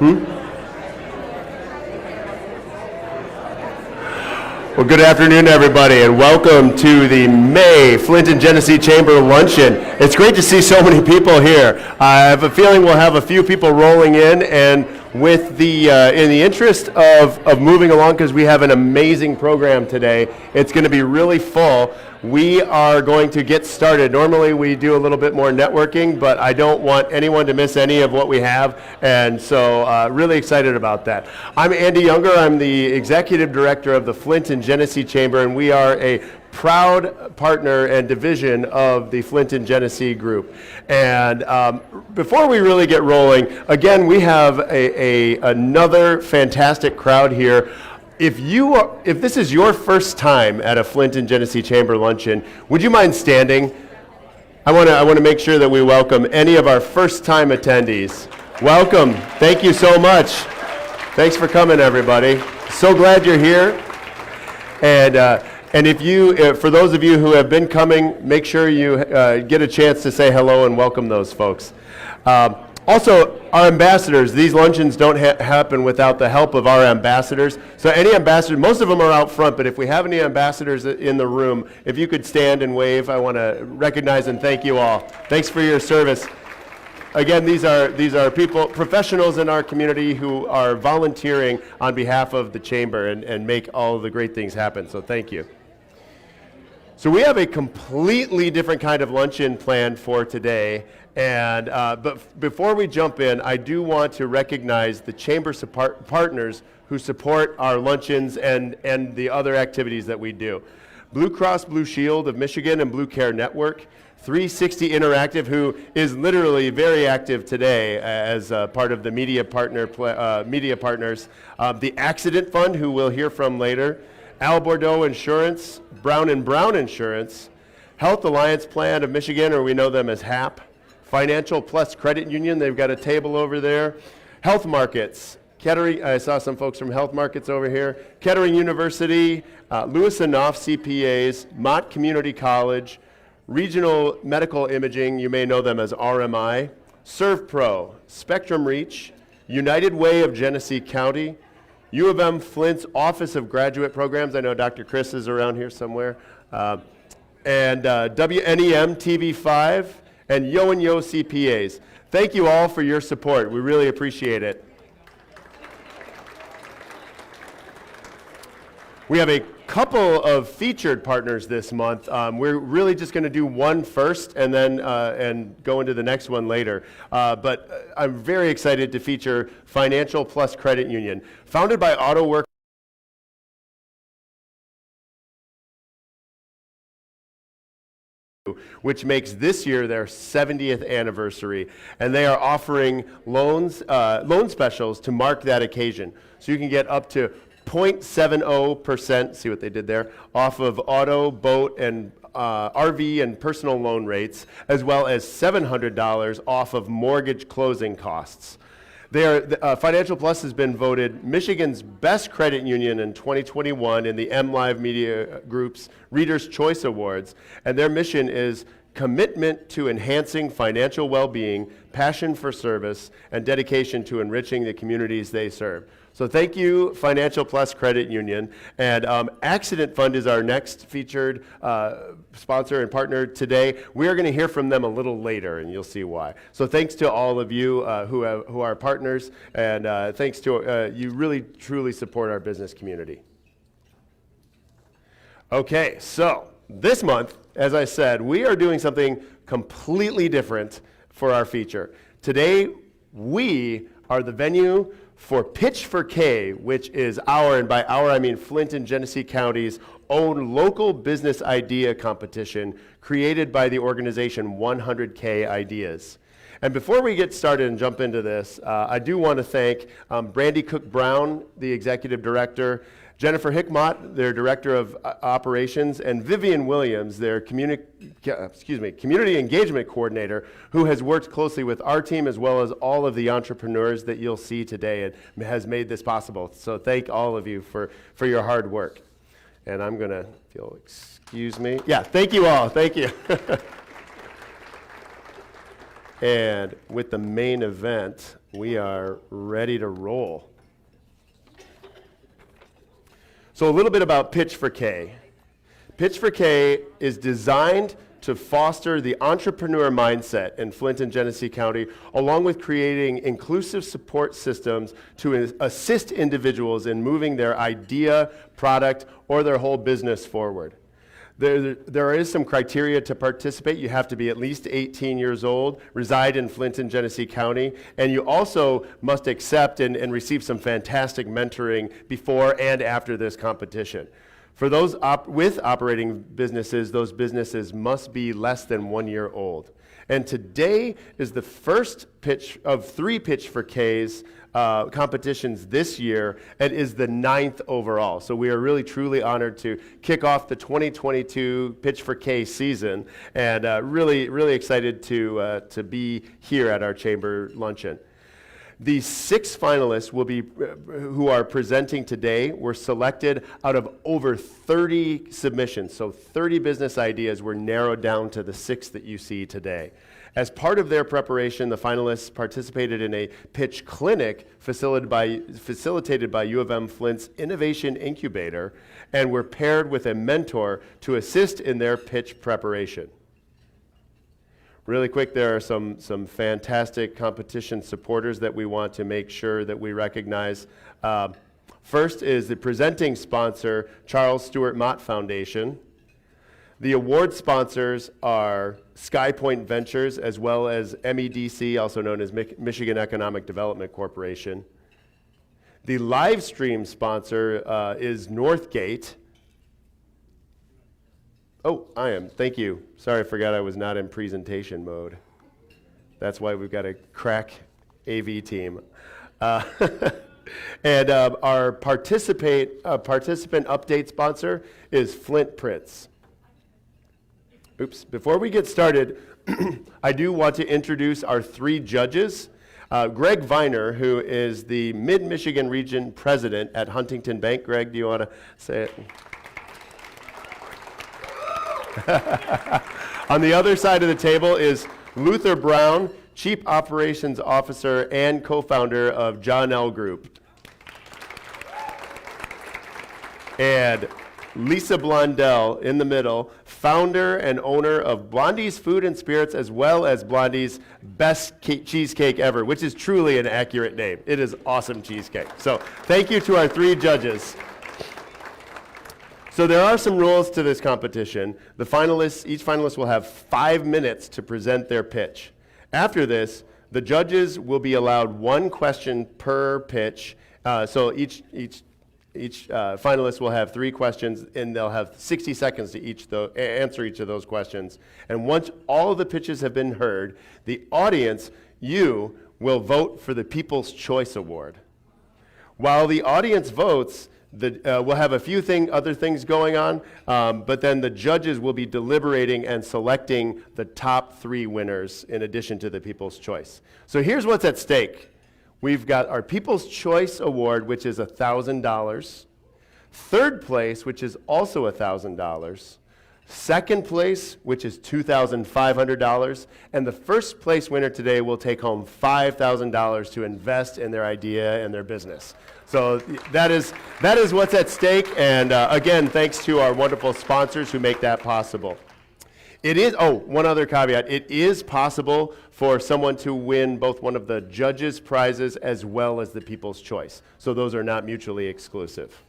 Well, good afternoon, everybody, and welcome to the May Flint and Genesee Chamber Luncheon. It's great to see so many people here. I have a feeling we'll have a few people rolling in, and with the in the interest of moving along, because we have an amazing program today, it's going to be really full. We are going to get started. Normally we do a little bit more networking, but I don't want anyone to miss any of what we have, and so really excited about that. I'm Andy Younger. I'm the Executive Director of the Flint and Genesee Chamber, and we are a proud partner and division of the Flint and Genesee Group. And before we really get rolling, again, we have another fantastic crowd here. If this is your first time at a Flint and Genesee Chamber Luncheon, would you mind standing? I want to make sure that we welcome any of our first-time attendees. Welcome. Thank you so much. Thanks for coming, everybody. So glad you're here. And if for those of you who have been coming, make sure you get a chance to say hello and welcome those folks. Also, our ambassadors, these luncheons don't happen without the help of our ambassadors. So any ambassador, most of them are out front, but if we have any ambassadors in the room, if you could stand and wave, I want to recognize and thank you all. Thanks for your service. Again, these are people, professionals in our community who are volunteering on behalf of the Chamber and make all of the great things happen, so thank you. So we have a completely different kind of luncheon planned for today, and but before we jump in, I do want to recognize the Chamber partners who support our luncheons and the other activities that we do. Blue Cross Blue Shield of Michigan and Blue Care Network, 360 Interactive, who is literally very active today as part of the media partners, the Accident Fund, who we'll hear from later, Al Bordeaux Insurance, Brown & Brown Insurance, Health Alliance Plan of Michigan, or we know them as HAP, Financial Plus Credit Union, they've got a table over there, Health Markets, Kettering, I saw some folks from Health Markets over here, Kettering University, Lewis & Knopf CPAs, Mott Community College, Regional Medical Imaging, you may know them as RMI, ServPro, Spectrum Reach, United Way of Genesee County, U of M Flint's Office of Graduate Programs, I know Dr. Chris is around here somewhere, and WNEM TV5, and Yo and Yo CPAs. Thank you all for your support. We really appreciate it. We have a couple of featured partners this month. We're really just going to do one first and then and go into the next one later. But I'm very excited to feature Financial Plus Credit Union. Founded by auto workers, which makes this year their 70th anniversary. And they are offering loan specials to mark that occasion. So you can get up to 0.70%, see what they did there, off of auto, boat, and RV and personal loan rates, as well as $700 off of mortgage closing costs. Financial Plus has been voted Michigan's best credit union in 2021 in the MLive Media Group's Reader's Choice Awards, and their mission is commitment to enhancing financial well-being, passion for service, and dedication to enriching the communities they serve. So thank you, Financial Plus Credit Union. And Accident Fund is our next featured sponsor and partner today. We are going to hear from them a little later, and you'll see why. So thanks to all of you who are partners, and thanks to you really, truly support our business community. Okay, so this month, as I said, we are doing something completely different for our feature. Today, we are the venue for Pitch4k, which is our, and by our I mean Flint and Genesee County's own local business idea competition created by the organization 100K Ideas. And before we get started and jump into this, I do want to thank Brandy Cook-Brown, the executive director, Jennifer Hickmott, their Director of Operations, and Vivian Williams, their Community Engagement Coordinator, who has worked closely with our team as well as all of the entrepreneurs that you'll see today and has made this possible. So thank all of you for your hard work. And I'm going to, if you'll excuse me. Yeah, thank you all. Thank you. And with the main event, we are ready to roll. So a little bit about Pitch4k. Pitch4k is designed to foster the entrepreneur mindset in Flint and Genesee County, along with creating inclusive support systems to assist individuals in moving their idea, product, or their whole business forward. There is some criteria to participate. You have to be at least 18 years old, reside in Flint and Genesee County, and you also must accept and receive some fantastic mentoring before and after this competition. For those with operating businesses, those businesses must be less than 1 year old. And today is the first pitch of 3 Pitch4K's competitions this year, and is the 9th overall. So we are really truly honored to kick off the 2022 Pitch4K season, and really excited to be here at our chamber luncheon. The 6 finalists who are presenting today were selected out of over 30 submissions. So 30 business ideas were narrowed down to the 6 that you see today. As part of their preparation, the finalists participated in a pitch clinic facilitated by U of M Flint's Innovation Incubator, and were paired with a mentor to assist in their pitch preparation. Really quick, there are some fantastic competition supporters that we want to make sure that we recognize. First is the presenting sponsor, Charles Stewart Mott Foundation. The award sponsors are SkyPoint Ventures, as well as MEDC, also known as Michigan Economic Development Corporation. The live stream sponsor is Northgate. Oh, I am. Thank you. Sorry, I forgot I was not in presentation mode. That's why we've got a crack AV team. And our participant update sponsor is Flint Prints. Oops. Before we get started, I do want to introduce our 3 judges. Greg Viner, who is the Mid-Michigan Region President at Huntington Bank. Greg, do you want to say it? On the other side of the table is Luther Brown, Chief Operations Officer and co-founder of John L. Group. And Lisa Blondell in the middle, founder and owner of Blondie's Food and Spirits, as well as Blondie's Best Cheesecake Ever, which is truly an accurate name. It is awesome cheesecake. So thank you to our 3 judges. So there are some rules to this competition. Each finalist will have 5 minutes to present their pitch. After this, the judges will be allowed 1 question per pitch. So each finalist will have 3 questions, and they'll have 60 seconds to answer each of those questions. And once all of the pitches have been heard, the audience, you, will vote for the People's Choice Award. While the audience votes, we'll have a few other things going on, but then the judges will be deliberating and selecting the top 3 winners in addition to the People's Choice. So here's what's at stake. We've got our People's Choice Award, which is $1,000. 3rd place, which is also $1,000. 2nd place, which is $2,500. And the 1st place winner today will take home $5,000 to invest in their idea and their business. So that is what's at stake. And again, thanks to our wonderful sponsors who make that possible. One other caveat. It is possible for someone to win both one of the judges' prizes as well as the People's Choice. So those are not mutually exclusive.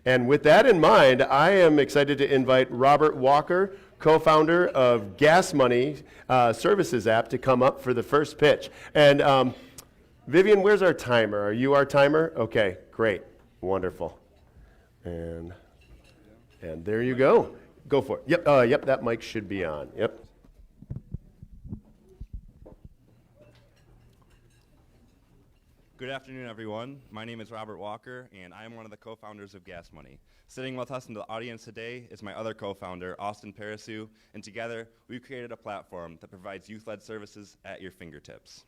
And with that in mind, I am excited to invite Robert Walker, co-founder of Gas Money Services app, to come up for the first pitch. And Vivian, where's our timer? Are you our timer? Okay, great, wonderful. And there you go. Go for it. Yep, that mic should be on. Yep. Good afternoon, everyone. My name is Robert Walker, and I am one of the co-founders of Gas Money. Sitting with us in the audience today is my other co-founder, Austin Parasu, and together we've created a platform that provides youth-led services at your fingertips.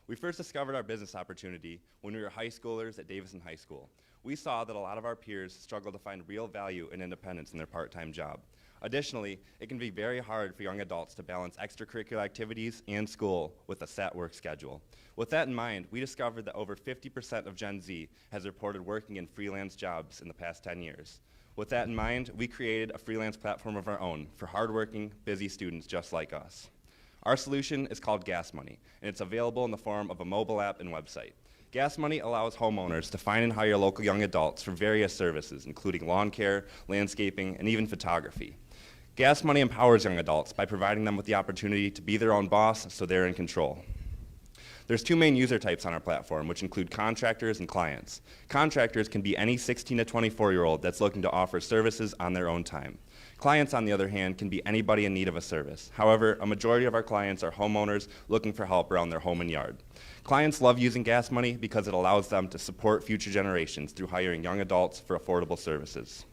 We first discovered our business opportunity when we were high schoolers at Davison High School. We saw that a lot of our peers struggled to find real value and independence in their part-time job. Additionally, it can be very hard for young adults to balance extracurricular activities and school with a set work schedule. With that in mind, we discovered that over 50% of Gen Z has reported working in freelance jobs in the past 10 years. With that in mind, we created a freelance platform of our own for hardworking, busy students just like us. Our solution is called Gas Money, and it's available in the form of a mobile app and website. Gas Money allows homeowners to find and hire local young adults for various services, including lawn care, landscaping, and even photography. Gas Money empowers young adults by providing them with the opportunity to be their own boss so they're in control. There's two main user types on our platform, which include contractors and clients. Contractors can be any 16 to 24-year-old that's looking to offer services on their own time. Clients, on the other hand, can be anybody in need of a service. However, a majority of our clients are homeowners looking for help around their home and yard. Clients love using Gas Money because it allows them to support future generations through hiring young adults for affordable services.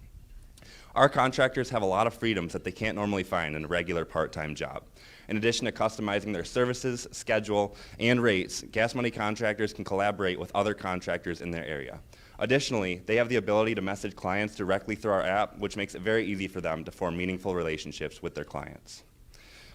Our contractors have a lot of freedoms that they can't normally find in a regular part-time job. In addition to customizing their services, schedule, and rates, Gas Money contractors can collaborate with other contractors in their area. Additionally, they have the ability to message clients directly through our app, which makes it very easy for them to form meaningful relationships with their clients.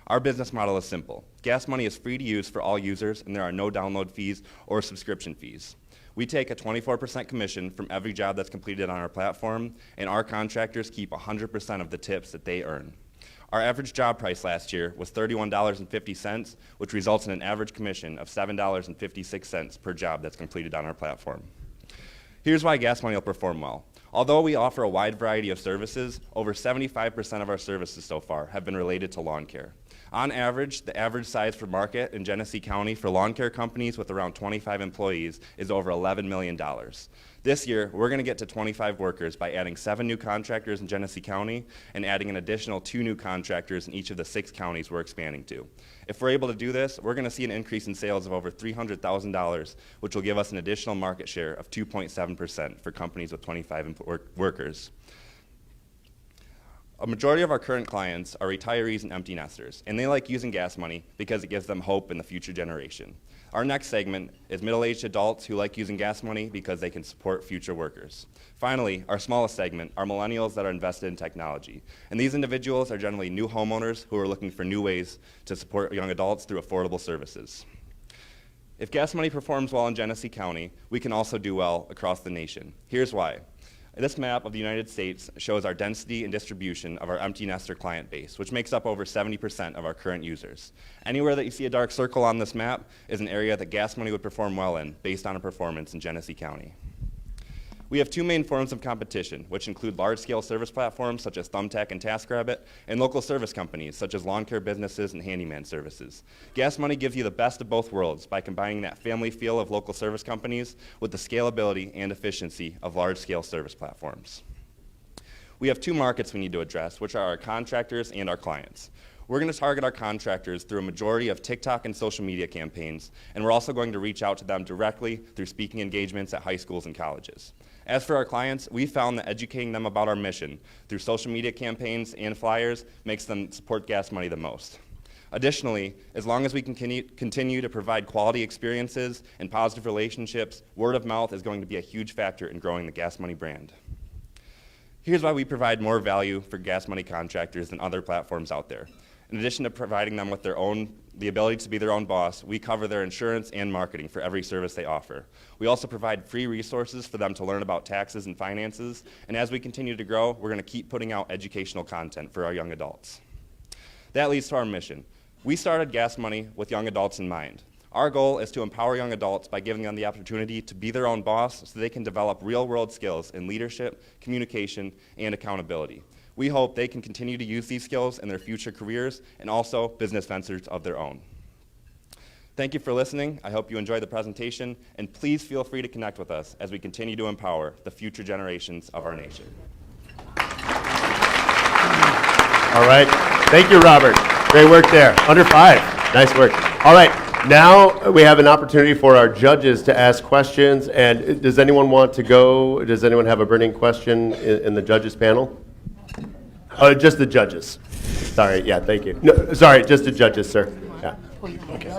Our business model is simple. Gas Money is free to use for all users, and there are no download fees or subscription fees. We take a 24% commission from every job that's completed on our platform, and our contractors keep 100% of the tips that they earn. Our average job price last year was $31.50, which results in an average commission of $7.56 per job that's completed on our platform. Here's why Gas Money will perform well. Although we offer a wide variety of services, over 75% of our services so far have been related to lawn care. On average, the average size for market in Genesee County for lawn care companies with around 25 employees is over $11 million. This year, we're going to get to 25 workers by adding 7 new contractors in Genesee County and adding an additional 2 new contractors in each of the 6 counties we're expanding to. If we're able to do this, we're going to see an increase in sales of over $300,000, which will give us an additional market share of 2.7% for companies with 25 workers. A majority of our current clients are retirees and empty nesters, and they like using Gas Money because it gives them hope in the future generation. Our next segment is middle-aged adults who like using Gas Money because they can support future workers. Finally, our smallest segment are millennials that are invested in technology, and these individuals are generally new homeowners who are looking for new ways to support young adults through affordable services. If Gas Money performs well in Genesee County, we can also do well across the nation. Here's why. This map of the United States shows our density and distribution of our empty nester client base, which makes up over 70% of our current users. Anywhere that you see a dark circle on this map is an area that Gas Money would perform well in based on a performance in Genesee County. We have 2 main forms of competition, which include large-scale service platforms such as Thumbtack and TaskRabbit, and local service companies such as lawn care businesses and handyman services. Gas Money gives you the best of both worlds by combining that family feel of local service companies with the scalability and efficiency of large-scale service platforms. We have 2 markets we need to address, which are our contractors and our clients. We're going to target our contractors through a majority of TikTok and social media campaigns, and we're also going to reach out to them directly through speaking engagements at high schools and colleges. As for our clients, we found that educating them about our mission through social media campaigns and flyers makes them support Gas Money the most. Additionally, as long as we can continue to provide quality experiences and positive relationships, word of mouth is going to be a huge factor in growing the Gas Money brand. Here's why we provide more value for Gas Money contractors than other platforms out there. In addition to providing them with the ability to be their own boss, we cover their insurance and marketing for every service they offer. We also provide free resources for them to learn about taxes and finances, and as we continue to grow, we're going to keep putting out educational content for our young adults. That leads to our mission. We started Gas Money with young adults in mind. Our goal is to empower young adults by giving them the opportunity to be their own boss so they can develop real-world skills in leadership, communication, and accountability. We hope they can continue to use these skills in their future careers and also business ventures of their own. Thank you for listening. I hope you enjoyed the presentation, and please feel free to connect with us as we continue to empower the future generations of our nation. All right. Thank you, Robert. Great work there. Under 5. Nice work. All right. Now we have an opportunity for our judges to ask questions. And does anyone want to go? Does anyone have a burning question in the judges panel? Just the judges. Sorry. Yeah, thank you. No, sorry, just the judges, sir. Yeah. Okay.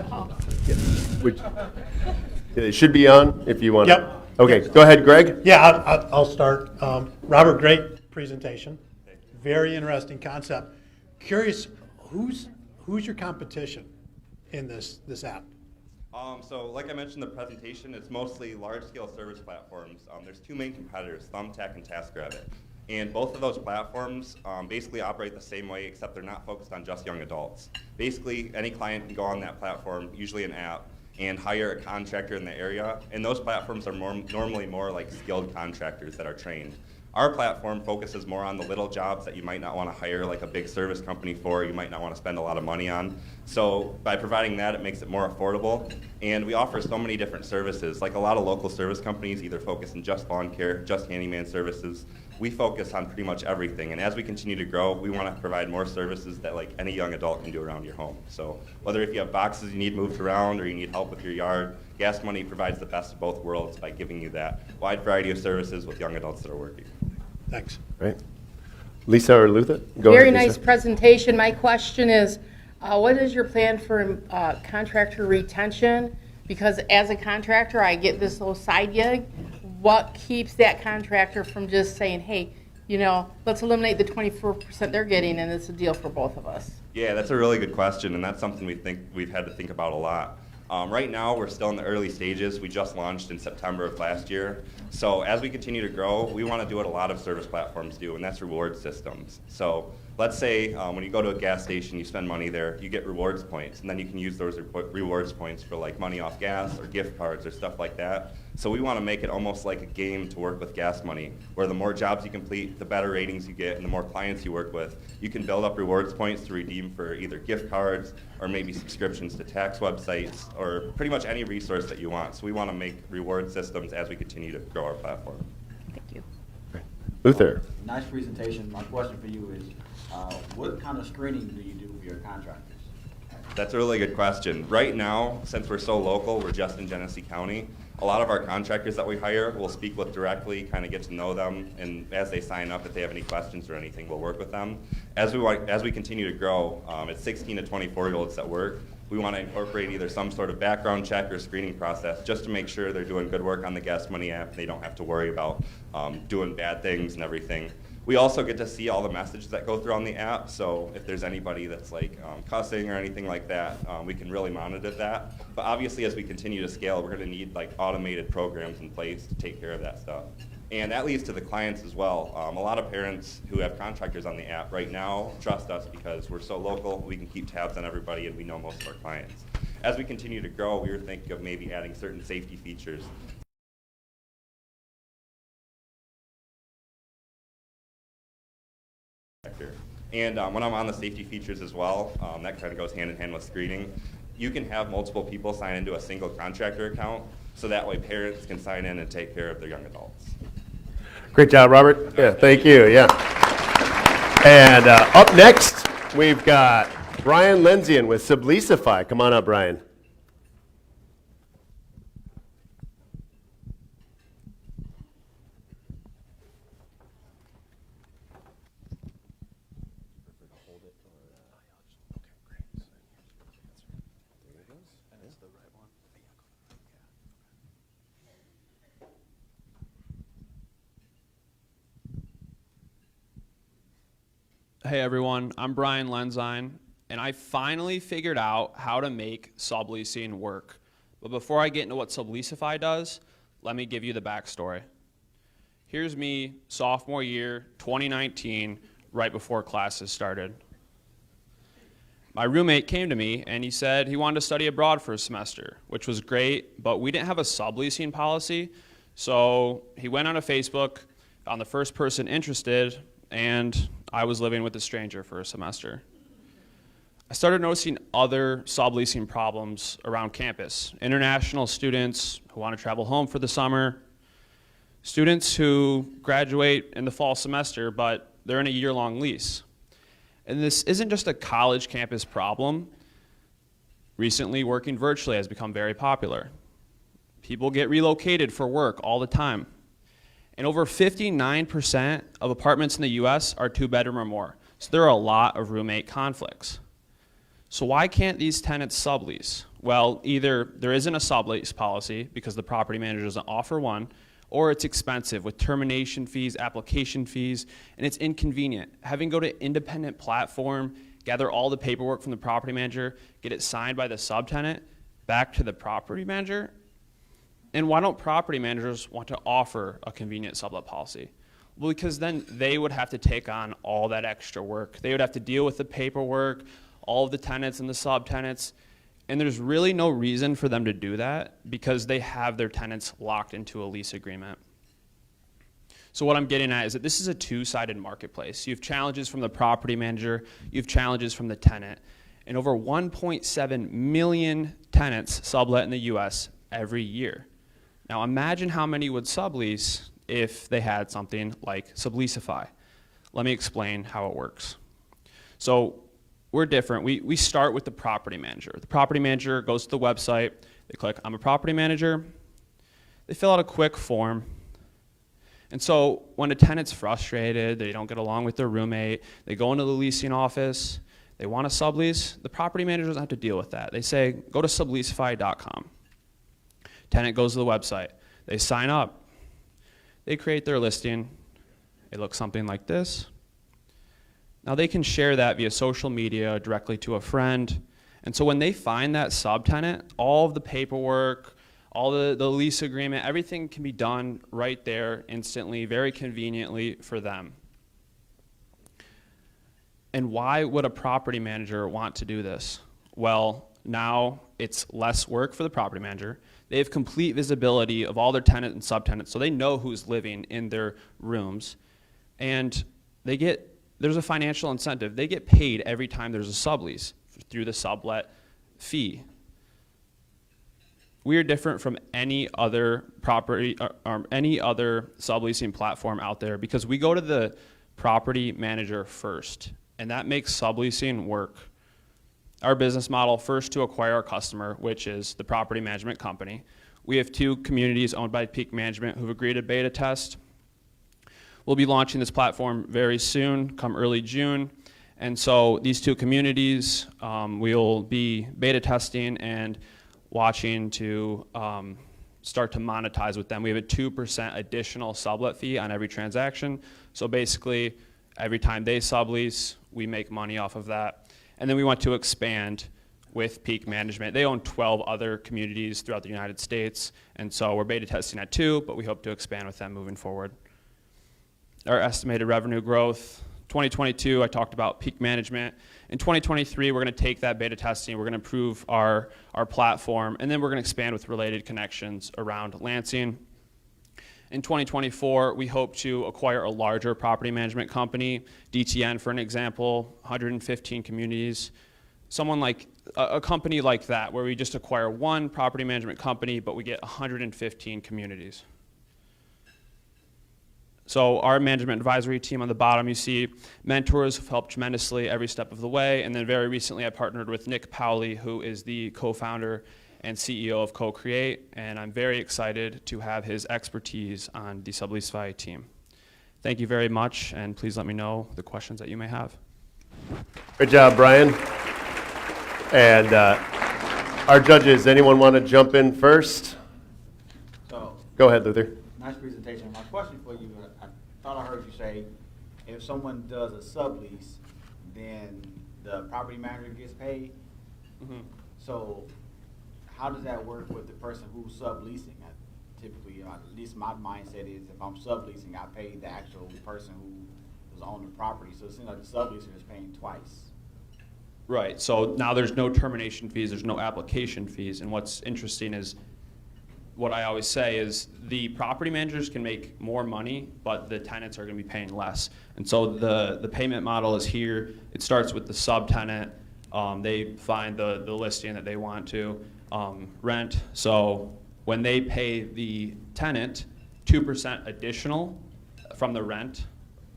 Yeah. It should be on if you want. Yep. Okay, go ahead, Greg. Yeah, I'll start. Robert, great presentation. Very interesting concept. Curious, who's your competition in this app? So like I mentioned in the presentation, it's mostly large-scale service platforms. There's two main competitors, Thumbtack and TaskRabbit. And both of those platforms basically operate the same way, except they're not focused on just young adults. Basically, any client can go on that platform, usually an app, and hire a contractor in the area. And those platforms are normally more like skilled contractors that are trained. Our platform focuses more on the little jobs that you might not want to hire like a big service company for, you might not want to spend a lot of money on. So by providing that, it makes it more affordable. And we offer so many different services. Like a lot of local service companies either focus on just lawn care, just handyman services. We focus on pretty much everything. And as we continue to grow, we want to provide more services that like any young adult can do around your home. So whether if you have boxes you need moved around or you need help with your yard, Gas Money provides the best of both worlds by giving you that wide variety of services with young adults that are working. Thanks. Right. Lisa or Luther? Go Very ahead, nice Lisa. presentation. My question is, what is your plan for contractor retention? Because as a contractor, I get this little side gig. What keeps that contractor from just saying, hey, you know, let's eliminate the 24% they're getting and it's a deal for both of us? Yeah, that's a really good question, and that's something we've had to think about a lot. Right now, we're still in the early stages. We just launched in September of last year. So as we continue to grow, we want to do what a lot of service platforms do, and that's reward systems. So let's say when you go to a gas station, you spend money there, you get rewards points, and then you can use those rewards points for like money off gas or gift cards or stuff like that. So we want to make it almost like a game to work with Gas Money, where the more jobs you complete, the better ratings you get, and the more clients you work with, you can build up rewards points to redeem for either gift cards or maybe subscriptions to tax websites or pretty much any resource that you want. So we want to make reward systems as we continue to grow our platform. Thank you. Luther. Nice presentation. My question for you is, what kind of screening do you do for your contractors? That's a really good question. Right now, since we're so local, we're just in Genesee County, a lot of our contractors that we hire we'll speak with directly, kind of get to know them, and as they sign up, if they have any questions or anything, we'll work with them. As we continue to grow, it's 16 to 24-year-olds that work. We want to incorporate either some sort of background check or screening process just to make sure they're doing good work on the Gas Money app. They don't have to worry about doing bad things and everything. We also get to see all the messages that go through on the app, so if there's anybody that's like cussing or anything like that, we can really monitor that. But obviously as we continue to scale, we're going to need like automated programs in place to take care of that stuff. And that leads to the clients as well. A lot of parents who have contractors on the app right now trust us because we're so local, we can keep tabs on everybody and we know most of our clients. As we continue to grow, we were thinking of maybe adding certain safety features. And when I'm on the safety features as well, that kind of goes hand in hand with screening. You can have multiple people sign into a single contractor account, so that way parents can sign in and take care of their young adults. Great job, Robert. Yeah, thank you. Yeah. And up next, we've got Brian Lenzian with Subleasify. Come on up, Brian. Hey everyone, I'm Brian Lenzine, and I finally figured out how to make subleasing work. But before I get into what Subleasify does, let me give you the backstory. Here's me, sophomore year, 2019, right before classes started. My roommate came to me and he said he wanted to study abroad for a semester, which was great, but we didn't have a subleasing policy. So he went on to Facebook, found the first person interested, and I was living with a stranger for a semester. I started noticing other subleasing problems around campus. International students who want to travel home for the summer, students who graduate in the fall semester, but they're in a year-long lease. And this isn't just a college campus problem. Recently, working virtually has become very popular. People get relocated for work all the time. And over 59% of apartments in the US are 2-bedroom or more. So there are a lot of roommate conflicts. So why can't these tenants sublease? Well, either there isn't a sublease policy because the property manager doesn't offer one, or it's expensive with termination fees, application fees, and it's inconvenient. Having to go to independent platform, gather all the paperwork from the property manager, get it signed by the subtenant, back to the property manager. And why don't property managers want to offer a convenient sublet policy? Well, because then they would have to take on all that extra work. They would have to deal with the paperwork, all of the tenants and the subtenants, and there's really no reason for them to do that because they have their tenants locked into a lease agreement. So what I'm getting at is that this is a two-sided marketplace. You have challenges from the property manager, you have challenges from the tenant, and over 1.7 million tenants sublet in the US every year. Now imagine how many would sublease if they had something like Subleasify. Let me explain how it works. So we're different. We start with the property manager. The property manager goes to the website, they click, I'm a property manager, they fill out a quick form. And so when a tenant's frustrated, they don't get along with their roommate, they go into the leasing office, they want a sublease, the property manager doesn't have to deal with that. They say, go to subleasify.com. Tenant goes to the website, they sign up, they create their listing, it looks something like this. Now they can share that via social media directly to a friend. And so when they find that subtenant, all of the paperwork, all the lease agreement, everything can be done right there instantly, very conveniently for them. And why would a property manager want to do this? Well, now it's less work for the property manager. They have complete visibility of all their tenants and subtenants, so they know who's living in their rooms. And there's a financial incentive. They get paid every time there's a sublease through the sublet fee. We are different from any other property or any other subleasing platform out there because we go to the property manager first, and that makes subleasing work. Our business model, first to acquire our customer, which is the property management company. We have 2 communities owned by Peak Management who've agreed to beta test. We'll be launching this platform very soon, come early June. And so these 2 communities, we'll be beta testing and watching to start to monetize with them. We have a 2% additional sublet fee on every transaction. So basically, every time they sublease, we make money off of that. And then we want to expand with Peak Management. They own 12 other communities throughout the United States. And so we're beta testing at 2, but we hope to expand with them moving forward. Our estimated revenue growth, 2022, I talked about Peak Management. In 2023, we're going to take that beta testing, we're going to improve our platform, and then we're going to expand with related connections around Lansing. In 2024, we hope to acquire a larger property management company, DTN for an example, 115 communities. Someone like a company like that, where we just acquire one property management company, but we get 115 communities. So our management advisory team on the bottom, you see mentors have helped tremendously every step of the way. And then very recently I partnered with Nick Powley, who is the co-founder and CEO of Co-Create. And I'm very excited to have his expertise on the Subleasify team. Thank you very much, and please let me know the questions that you may have. Good job, Brian. And our judges, anyone want to jump in first? So, Go ahead, Luther. nice presentation. My question for you, I thought I heard you say, if someone does a sublease, then the property manager gets paid. Mm-hmm. So how does that work with the person who's subleasing? Typically, at least my mindset is if I'm subleasing, I pay the actual person who was on the property. So it seems like the subleaser is paying twice. Right, so now there's no termination fees, there's no application fees, and what's interesting is, what I always say is the property managers can make more money, but the tenants are going to be paying less. And so the payment model is here. It starts with the subtenant. They find the listing that they want to rent. So when they pay the tenant 2% additional from the rent,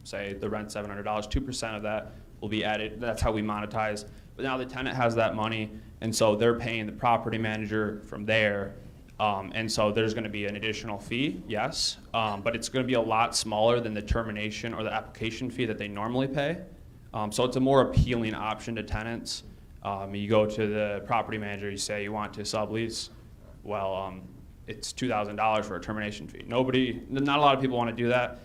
say the rent $700, 2% of that will be added. That's how we monetize. But now the tenant has that money, and so they're paying the property manager from there. And so there's going to be an additional fee, yes, but it's going to be a lot smaller than the termination or the application fee that they normally pay. So it's a more appealing option to tenants. You go to the property manager, you say you want to sublease. Well, it's $2,000 for a termination fee. Not a lot of people want to do that.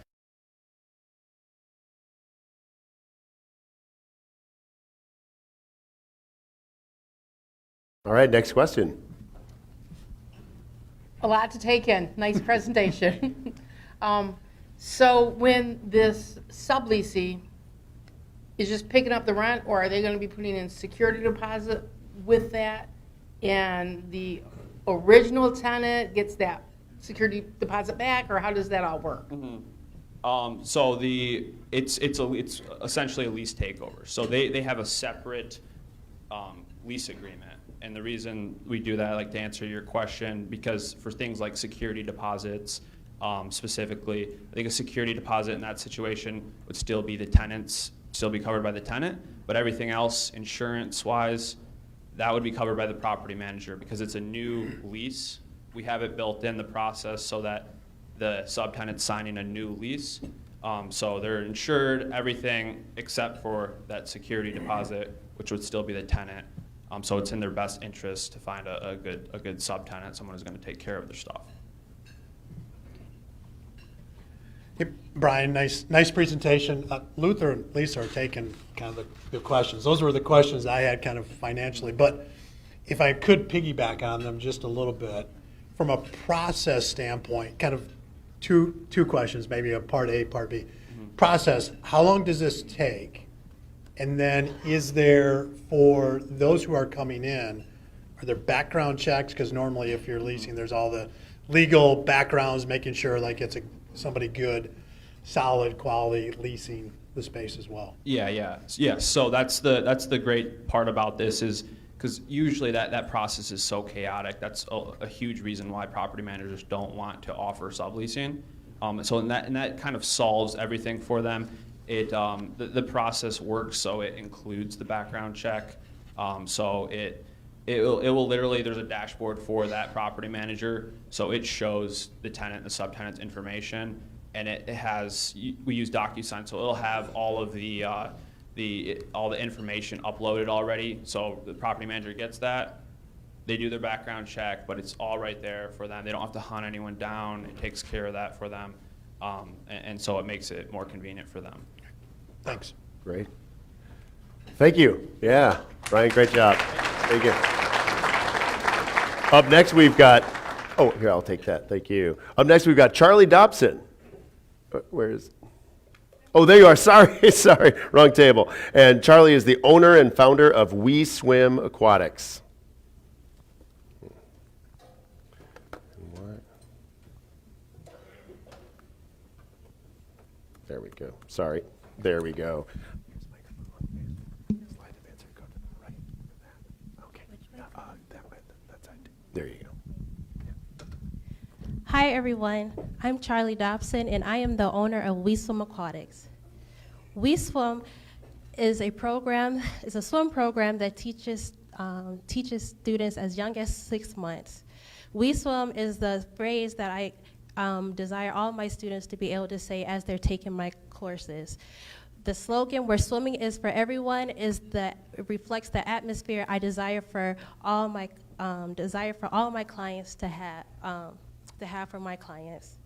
All right, next question. A lot to take in. Nice presentation. So when this subleasing is just picking up the rent, or are they going to be putting in security deposit with that, and the original tenant gets that security deposit back, or how does that all work? So it's essentially a lease takeover. So they have a separate lease agreement. And the reason we do that, like to answer your question, because for things like security deposits, specifically, I think a security deposit in that situation would still be covered by the tenant, but everything else, insurance-wise, that would be covered by the property manager because it's a new lease. We have it built in the process so that the subtenant's signing a new lease. So they're insured, everything except for that security deposit, which would still be the tenant. So it's in their best interest to find a good subtenant, someone who's going to take care of their stuff. Hey, Brian, nice presentation. Luther and Lisa are taking kind of the questions. Those were the questions I had kind of financially, but if I could piggyback on them just a little bit, from a process standpoint, kind of two questions, maybe a part A, part B. Process, how long does this take? And then is there, for those who are coming in, are there background checks? Because normally if you're leasing, there's all the legal backgrounds, making sure like it's somebody good, solid quality leasing the space as well. Yeah. So that's the great part about this is because usually that process is so chaotic. That's a huge reason why property managers don't want to offer subleasing. So that kind of solves everything for them. The process works so it includes the background check. So it will literally, there's a dashboard for that property manager, so it shows the tenant, the subtenant's information, and it has, we use DocuSign, so it'll have all of the information uploaded already. So the property manager gets that, they do their background check, but it's all right there for them. They don't have to hunt anyone down. It takes care of that for them, and so it makes it more convenient for them. Thanks. Great. Thank you. Yeah, Brian, great job. Thank you. Up next, we've got, oh, here, I'll take that. Thank you. Up next, we've got Charlie Dobson. Where is, oh, there you are. Sorry, wrong table. And Charlie is the owner and founder of We Swim Aquatics. There we go. Sorry. There we go. There you go. Hi everyone, I'm Charlie Dobson and I am the owner of We Swim Aquatics. We Swim is a swim program that teaches students as young as 6 months. We Swim is the phrase that I desire all my students to be able to say as they're taking my courses. The slogan, "Where swimming is for everyone," reflects the atmosphere I desire for all my clients to have for my clients.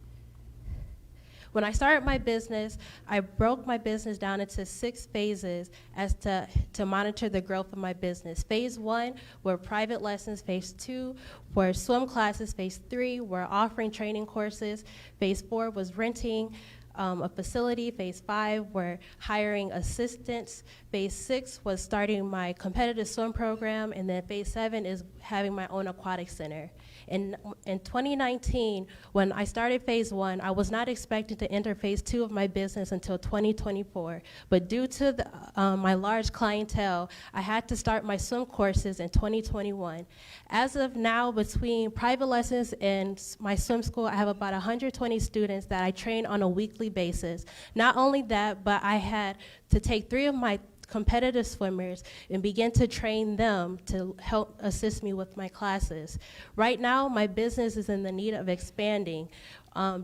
When I started my business, I broke my business down into 6 phases as to monitor the growth of my business. Phase 1 were private lessons. Phase 2 were swim classes. Phase 3 were offering training courses. Phase 4 was renting a facility. Phase 5 were hiring assistants. Phase 6 was starting my competitive swim program. And then phase 7 is having my own aquatic center. In 2019, when I started phase 1, I was not expecting to enter phase 2 of my business until 2024. But due to my large clientele, I had to start my swim courses in 2021. As of now, between private lessons and my swim school, I have about 120 students that I train on a weekly basis. Not only that, but I had to take 3 of my competitive swimmers and begin to train them to help assist me with my classes. Right now, my business is in the need of expanding.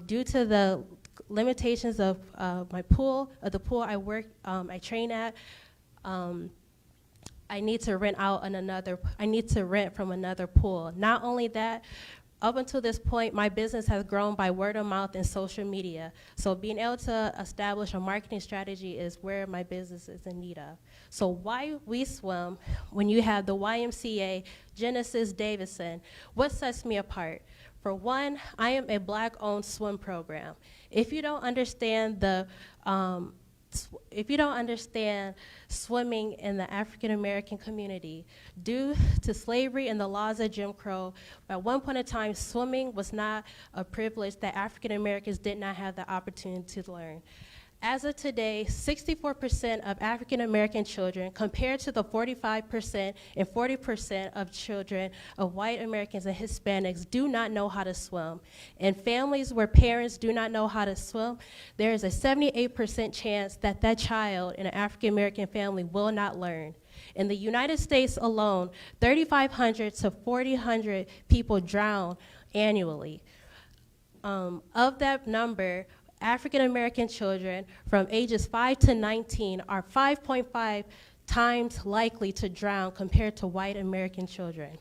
Due to the limitations of the pool I train at, I need to rent from another pool. Not only that, Up until this point, my business has grown by word of mouth and social media. So being able to establish a marketing strategy is where my business is in need of. So why we swim when you have the YMCA, Genesis, Davidson, what sets me apart? For one, I am a Black-owned swim program. If you don't understand swimming in the African American community, due to slavery and the laws of Jim Crow, at one point in time, swimming was not a privilege that African Americans did not have the opportunity to learn. As of today, 64% of African American children, compared to the 45% and 40% of children of white Americans and Hispanics, do not know how to swim. In families where parents do not know how to swim, there is a 78% chance that that child in an African American family will not learn. In the United States alone, 3,500 to 4,000 people drown annually. Of that number, African American children from ages 5 to 19 are 5.5 times likely to drown compared to white American children.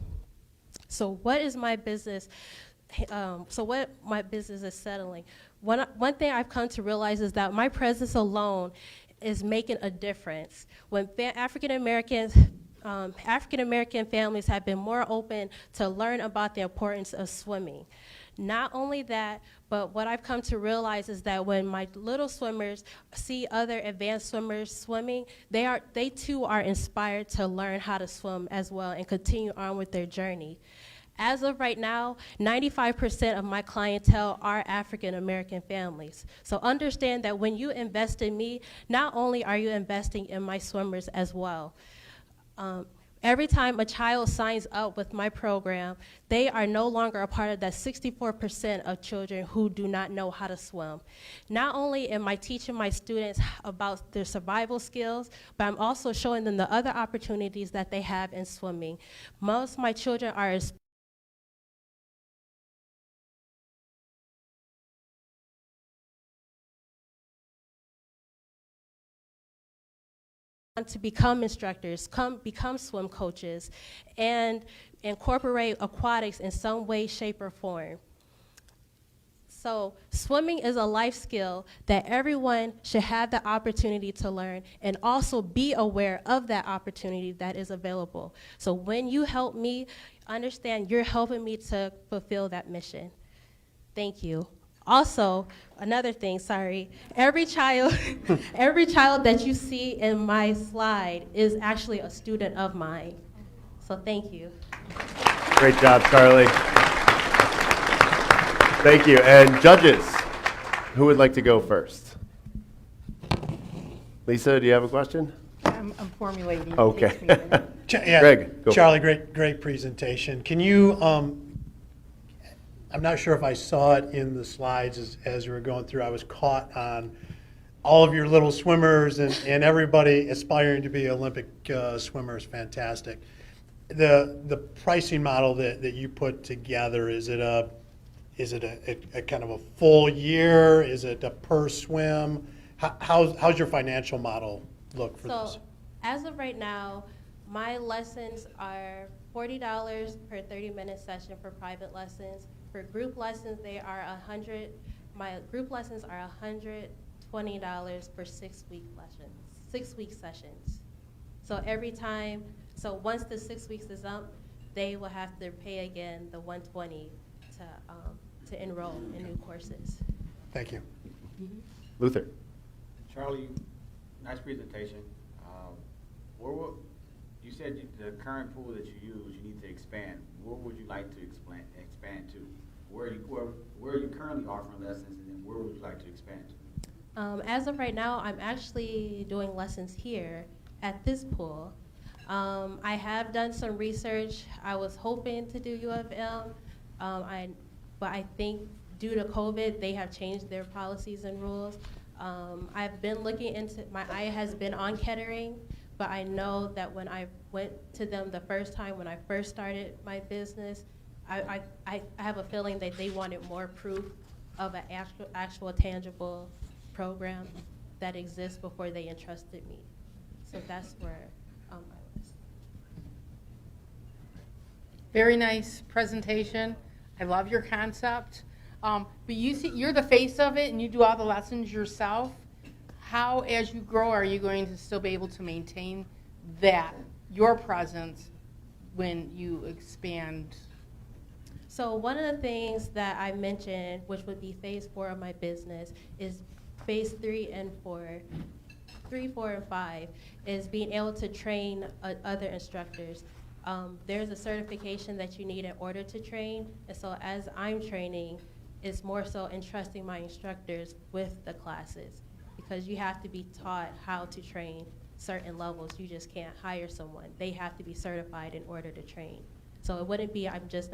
So what is my business? What my business is settling? One thing I've come to realize is that my presence alone is making a difference. When African American families have been more open to learn about the importance of swimming. Not only that, but what I've come to realize is that when my little swimmers see other advanced swimmers swimming, they too are inspired to learn how to swim as well and continue on with their journey. As of right now, 95% of my clientele are African American families. So understand that when you invest in me, not only are you investing in my swimmers as well. Every time a child signs up with my program, they are no longer a part of that 64% of children who do not know how to swim. Not only am I teaching my students about their survival skills, but I'm also showing them the other opportunities that they have in swimming. Most of my children are to become instructors, become swim coaches, and incorporate aquatics in some way, shape, or form. So swimming is a life skill that everyone should have the opportunity to learn and also be aware of that opportunity that is available. So when you help me, understand you're helping me to fulfill that mission. Thank you. Also, another thing, sorry, every child that you see in my slide is actually a student of mine. So thank you. Great job, Carly. Thank you. And judges, who would like to go first? Lisa, do you have a question? I'm formulating. It Okay. takes me a minute. Yeah, Greg, go. Charlie, great presentation. Can you, I'm not sure if I saw it in the slides as you were going through. I was caught on all of your little swimmers and everybody aspiring to be Olympic swimmers. Fantastic. The pricing model that you put together, is it a kind of a full year? Is it a per swim? How's your financial model look for this? So as of right now, my lessons are $40 per 30-minute session for private lessons. For group lessons, they are my group lessons are $120 for 6-week lessons, 6-week sessions. So once the 6 weeks is up, they will have to pay again the $120 to enroll in new courses. Thank you. Luther. Charlie, nice presentation. You said the current pool that you use, you need to expand. Where would you like to expand to? Where are you currently offering lessons, and then where would you like to expand to? As of right now, I'm actually doing lessons here at this pool. I have done some research. I was hoping to do U of M, but I think due to COVID, they have changed their policies and rules. I've been looking into, my eye has been on Kettering, but I know that when I went to them the first time, when I first started my business, I have a feeling that they wanted more proof of an actual tangible program that exists before they entrusted me. So that's where I was. Very nice presentation. I love your concept. But you're the face of it and you do all the lessons yourself. How, as you grow, are you going to still be able to maintain that, your presence, when you expand? So one of the things that I mentioned, which would be phase 4 of my business, is phase 3 and 4. 3, 4, and 5 is being able to train other instructors. There's a certification that you need in order to train, and so as I'm training, it's more so entrusting my instructors with the classes, because you have to be taught how to train certain levels. You just can't hire someone. They have to be certified in order to train. So it wouldn't be I'm just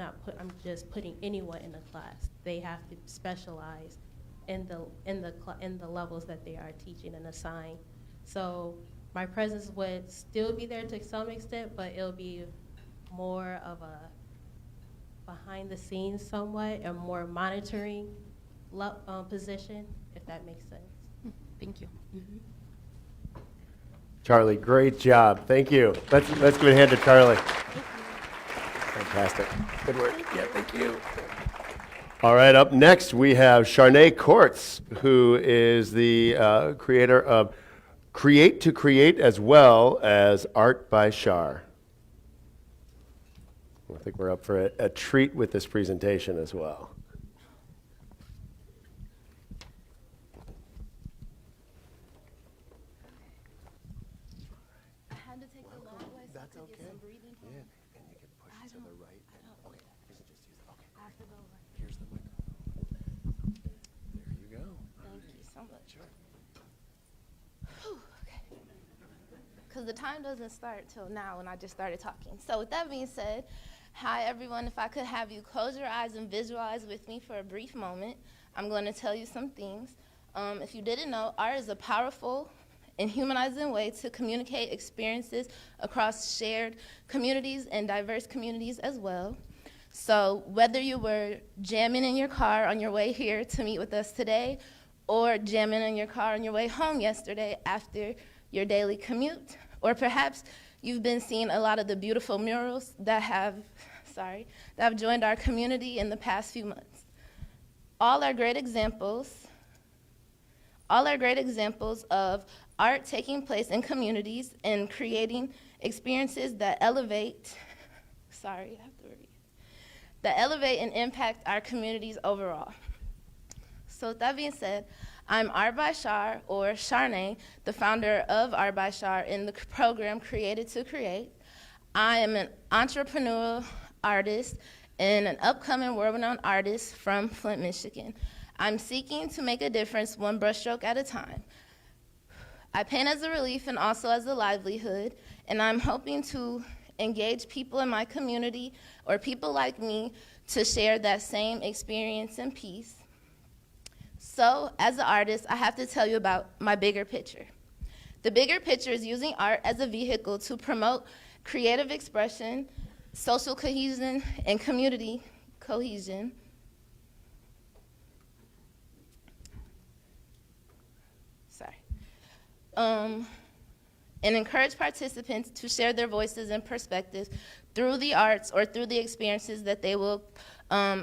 putting anyone in the class. They have to specialize in the levels that they are teaching and assign. So my presence would still be there to some extent, but it'll be more of a behind the scenes somewhat, a more monitoring position, if that makes sense. Thank you. Charlie, great job. Thank you. Let's give a hand to Charlie. Fantastic. Good work. Yeah, thank you. All right, up next we have Charnay Courts, who is the creator of Create to Create as well as Art by Char. I think we're up for a treat with this presentation as well. I had to take the long way so I could get some breathing time. Yeah, and you can push to the right. Okay, you can just use it. Okay, I have to go right. here's the microphone. There you go. Thank you so much. Whew, okay. Because the time doesn't start till now when I just started talking. So with that being said, hi everyone. If I could have you close your eyes and visualize with me for a brief moment, I'm going to tell you some things. If you didn't know, art is a powerful and humanizing way to communicate experiences across shared communities and diverse communities as well. So whether you were jamming in your car on your way here to meet with us today, or jamming in your car on your way home yesterday after your daily commute, or perhaps you've been seeing a lot of the beautiful murals that have joined our community in the past few months. All are great examples of art taking place in communities and creating experiences that elevate and impact our communities overall. So with that being said, I'm Art by Char, or Charnay, the founder of Art by Char in the program Created to Create. I am an entrepreneurial artist and an upcoming world-renowned artist from Flint, Michigan. I'm seeking to make a difference one brushstroke at a time. I paint as a relief and also as a livelihood, and I'm hoping to engage people in my community or people like me to share that same experience and peace. So, as an artist, I have to tell you about my bigger picture. The bigger picture is using art as a vehicle to promote creative expression, social cohesion, and community cohesion. And encourage participants to share their voices and perspectives through the arts or through the experiences that they will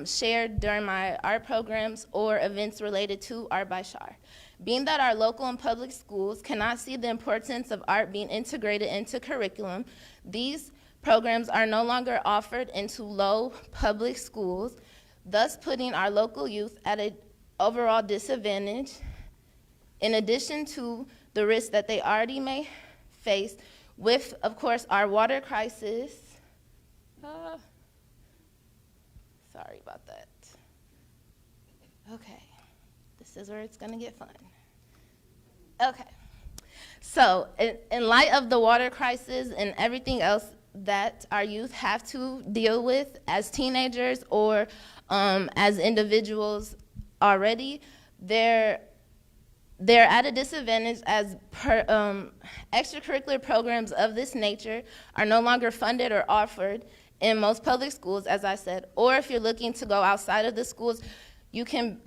share during my art programs or events related to Art by Char. Being that our local and public schools cannot see the importance of art being integrated into curriculum, these programs are no longer offered into low public schools, thus putting our local youth at an overall disadvantage, in addition to the risks that they already may face with, of course, our water crisis. Sorry about that. Okay, this is where it's gonna get fun. Okay, so in light of the water crisis and everything else that our youth have to deal with as teenagers or as individuals already, they're at a disadvantage as extracurricular programs of this nature are no longer funded or offered in most public schools, as I said, or if you're looking to go outside of the schools, you can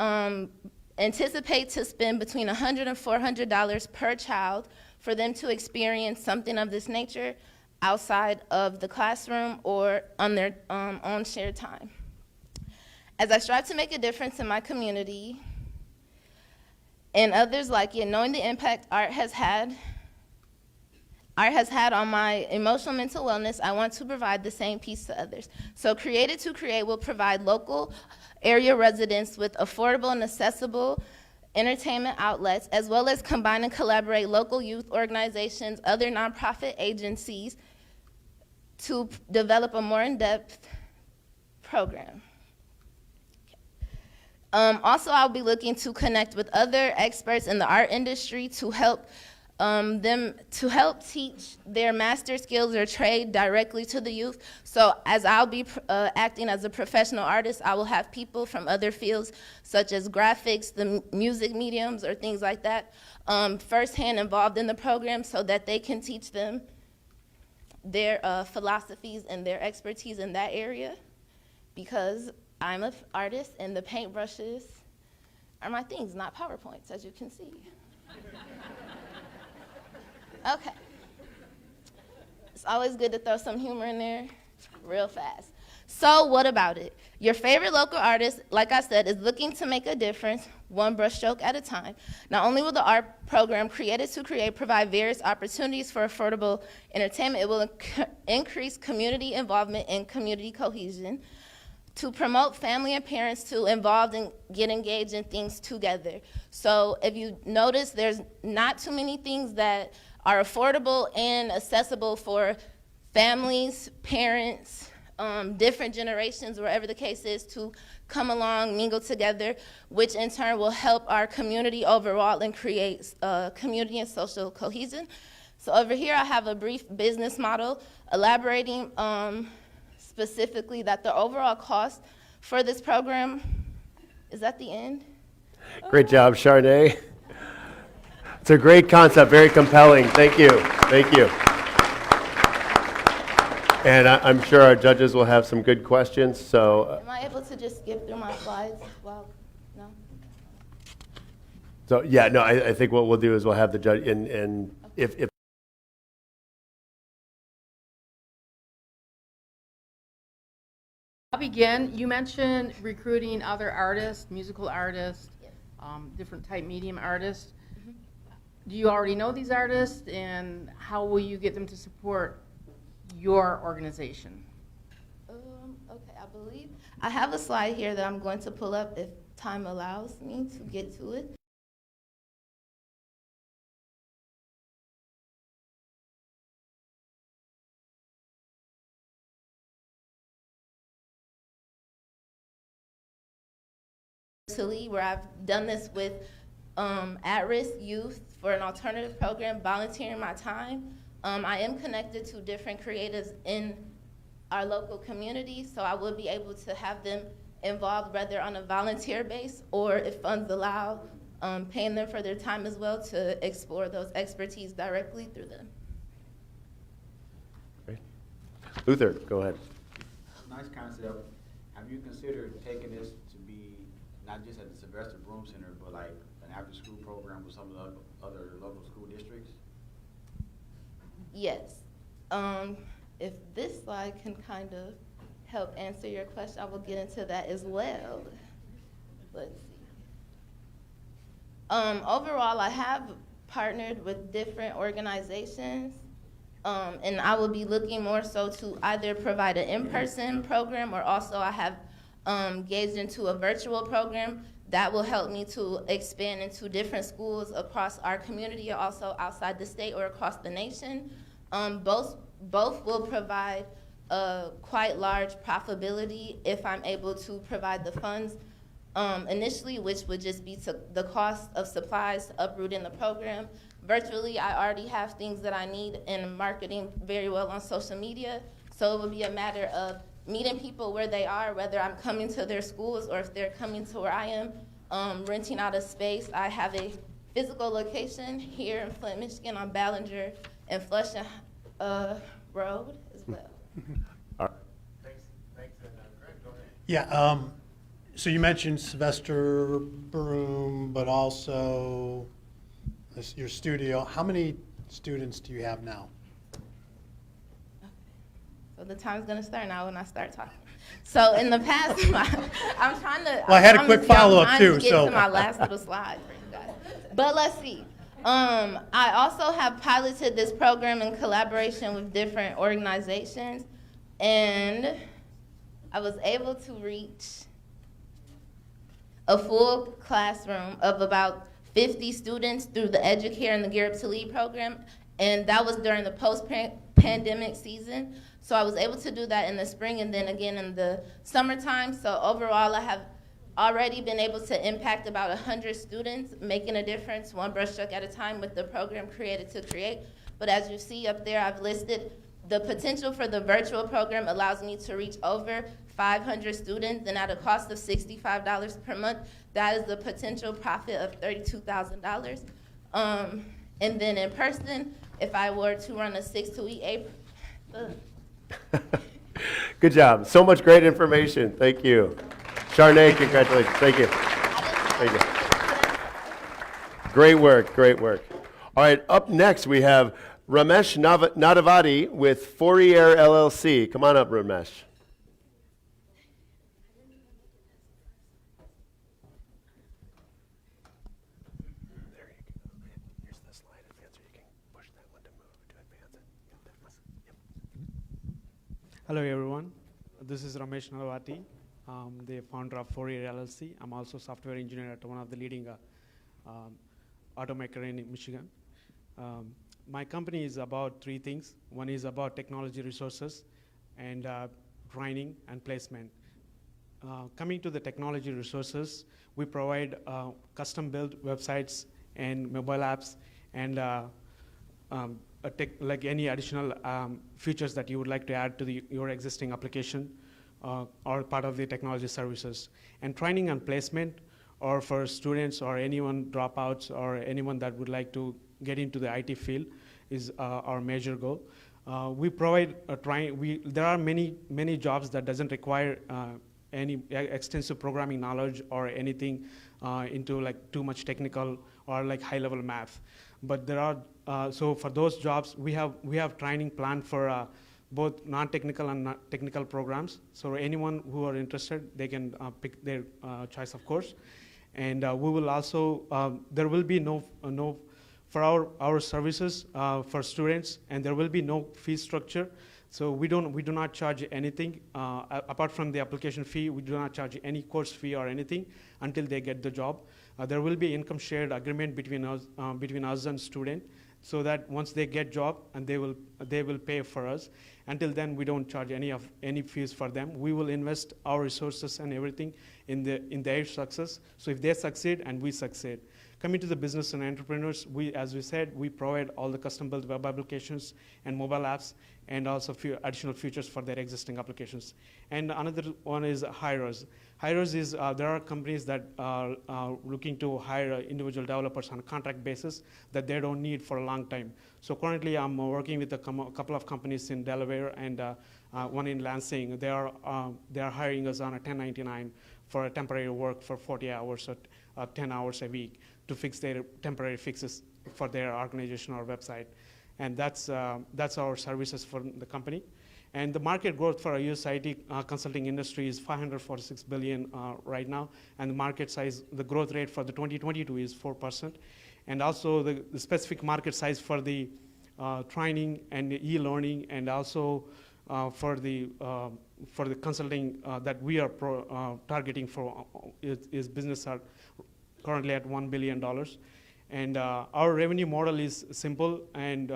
anticipate to spend between $100 and $400 per child for them to experience something of this nature outside of the classroom or on their own shared time. As I strive to make a difference in my community and others like it, knowing the impact art has had on my emotional mental wellness, I want to provide the same piece to others. So Created to Create will provide local area residents with affordable and accessible entertainment outlets, as well as combine and collaborate local youth organizations, other nonprofit agencies to develop a more in-depth program. Also, I'll be looking to connect with other experts in the art industry to help teach their master skills or trade directly to the youth. So as I'll be acting as a professional artist, I will have people from other fields such as graphics, the music mediums, or things like that, firsthand involved in the program so that they can teach them their philosophies and their expertise in that area, because I'm an artist and the paintbrushes are my things, not PowerPoints, as you can see. Okay. It's always good to throw some humor in there real fast. So what about it? Your favorite local artist, like I said, is looking to make a difference, one brushstroke at a time. Not only will the art program Created to Create provide various opportunities for affordable entertainment, it will increase community involvement and community cohesion, to promote family and parents to involve and get engaged in things together. So if you notice, there's not too many things that are affordable and accessible for families, parents, different generations, wherever the case is, to come along, mingle together, which in turn will help our community overall and create community and social cohesion. So over here I have a brief business model elaborating specifically that the overall cost for this program is at the end. Great job, Charnay. It's a great concept, very compelling. Thank you. Thank you. And I'm sure our judges will have some good questions. So, Am I able to just skip through my slides? Well, no? yeah, no, I think what we'll do is we'll have the judge, and if I'll begin. You mentioned recruiting other artists, musical artists, different type medium artists. Do you already know these artists, and how will you get them to support your organization? Okay, I believe I have a slide here that I'm going to pull up if time allows me to get to it. Where I've done this with at-risk youth for an alternative program, volunteering my time. I am connected to different creatives in our local community, so I will be able to have them involved whether on a volunteer base or, if funds allow, paying them for their time as well to explore those expertise directly through them. Great. Luther, go ahead. Nice concept. Have you considered taking this to be not just at the Sylvester Broom Center, but like an after-school program with some of the other local school districts? Yes. If this slide can kind of help answer your question, I will get into that as well. Let's see. Overall, I have partnered with different organizations, and I will be looking more so to either provide an in-person program, or also I have engaged into a virtual program that will help me to expand into different schools across our community, or also outside the state or across the nation. Both will provide quite large profitability if I'm able to provide the funds initially, which would just be to the cost of supplies to uproot in the program. Virtually, I already have things that I need in marketing very well on social media, so it would be a matter of meeting people where they are, whether I'm coming to their schools or if they're coming to where I am, renting out a space. I have a physical location here in Flint, Michigan on Ballinger and Flushing Road as well. All right. Thanks, Greg, go ahead. Yeah, so you mentioned Sylvester Broom, but also your studio. How many students do you have now? So the time's gonna start now when I start talking. So in the past, I'm trying to. Well, I had a promise quick you, follow-up, I'm trying too, to get so- to my last little slide for you guys. But let's see. I also have piloted this program in collaboration with different organizations, and I was able to reach a full classroom of about 50 students through the Educare and the Gear Up to Lead program, and that was during the post-pandemic season. So I was able to do that in the spring and then again in the summertime. So overall, I have already been able to impact about 100 students, making a difference one brushstroke at a time with the program Created to Create. But as you see up there, I've listed the potential for the virtual program allows me to reach over 500 students, and at a cost of $65 per month, that is the potential profit of $32,000. And then in person, if I were to run a 6 to 8, Good job. So much great information. Thank you. Charnay, congratulations. Thank you. Thank you. Great work. Great work. All right, up next we have Ramesh Nadavati with Fourier LLC. Come on up, Ramesh. There you go. Here's the slide advancer. You can push that one to move to advance it. Yep. Hello everyone, this is Ramesh Nadavati, the founder of Fourier LLC. I'm also software engineer at one of the leading automaker in Michigan. My company is about three things. One is about technology resources and training and placement. Coming to the technology resources, we provide custom-built websites and mobile apps and like any additional features that you would like to add to your existing application or part of the technology services. And training and placement, or for students or anyone dropouts or anyone that would like to get into the IT field, is our major goal. We provide there are many jobs that doesn't require any extensive programming knowledge or anything into like too much technical or like high-level math. But there are so for those jobs we have training planned for both non-technical and technical programs. So anyone who are interested, they can pick their choice of course. And we will also there will be no for our services for students, and there will be no fee structure. So we do not charge anything apart from the application fee. We do not charge any course fee or anything until they get the job. There will be income shared agreement between us and student, so that once they get job and they will pay for us. Until then, we don't charge any fees for them. We will invest our resources and everything in their success. So if they succeed and we succeed. Coming to the business and entrepreneurs, as we said, we provide all the custom-built web applications and mobile apps, and also few additional features for their existing applications. And another one is hirers. Hirers is there are companies that are looking to hire individual developers on a contract basis that they don't need for a long time. So currently, I'm working with a couple of companies in Delaware and one in Lansing. They are hiring us on a 1099 for a temporary work for 40 hours or 10 hours a week to fix their temporary fixes for their organization or website. And that's our services for the company. And the market growth for our US IT consulting industry is $546 billion right now. And the market size, the growth rate for the 2022 is 4%. And also the specific market size for the training and e-learning, and also for the consulting that we are targeting for is business are currently at $1 billion. And our revenue model is simple and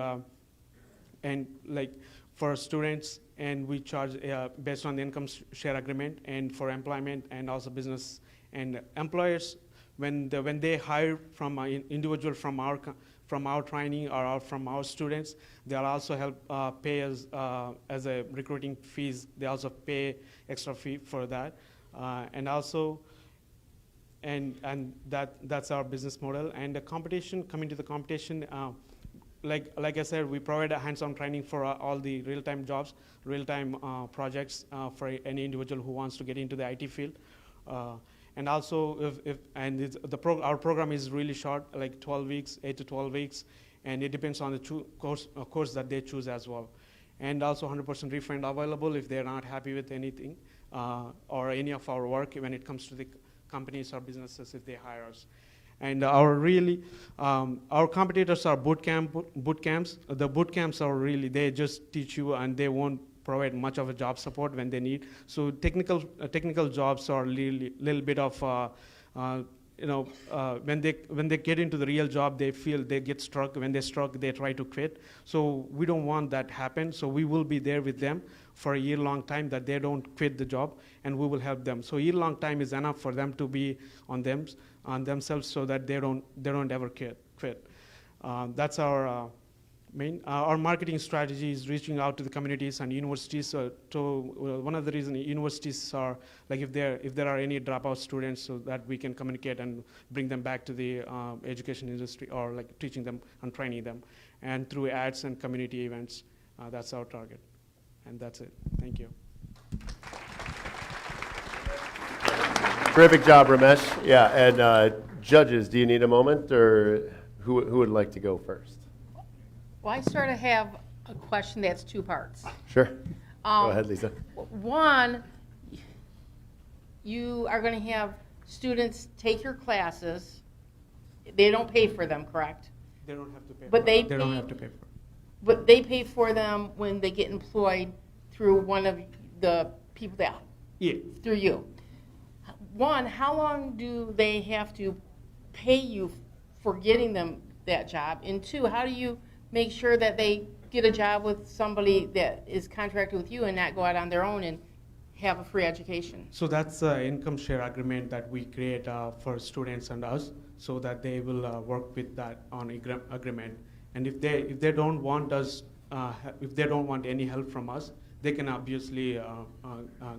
like for students, and we charge based on the income share agreement, and for employment and also business and employers, when they hire from an individual from our training or from our students, they'll also help pay us as a recruiting fees. They also pay extra fee for that, and also. And that's our business model. And the competition, coming to the competition, like I said, we provide a hands-on training for all the real-time jobs, real-time projects for any individual who wants to get into the IT field. And also, our program is really short, like 12 weeks, 8 to 12 weeks, and it depends on the course that they choose as well. And also 100% refund available if they're not happy with anything. or any of our work when it comes to the companies or businesses if they hire us. And our competitors are boot camps. The boot camps are really, they just teach you and they won't provide much of a job support when they need. So technical jobs are little bit of, when they get into the real job, they feel they get struck. When they're struck, they try to quit. So we don't want that to happen. So we will be there with them for a year-long time that they don't quit the job, and we will help them. So a year-long time is enough for them to be on themselves so that they don't ever quit. That's our main. Our marketing strategy is reaching out to the communities and universities. One of the reasons universities are, like if there are any dropout students, so that we can communicate and bring them back to the education industry, or like teaching them and training them. And through ads and community events, that's our target. And that's it. Thank you. Terrific job, Ramesh. Yeah, and judges, do you need a moment, or who would like to go first? Well, I sort of have a question that's two parts. Sure. Go ahead, Lisa. One, you are going to have students take your classes. They don't pay for them, correct? They don't have to pay. But they don't have to pay for. But they pay for them when they get employed through one of the people that, through you. One, how long do they have to pay you for getting them that job? And two, how do you make sure that they get a job with somebody that is contracted with you and not go out on their own and have a free education? So that's an income share agreement that we create for students and us, so that they will work with that on agreement. And if they don't want us, if they don't want any help from us, they can obviously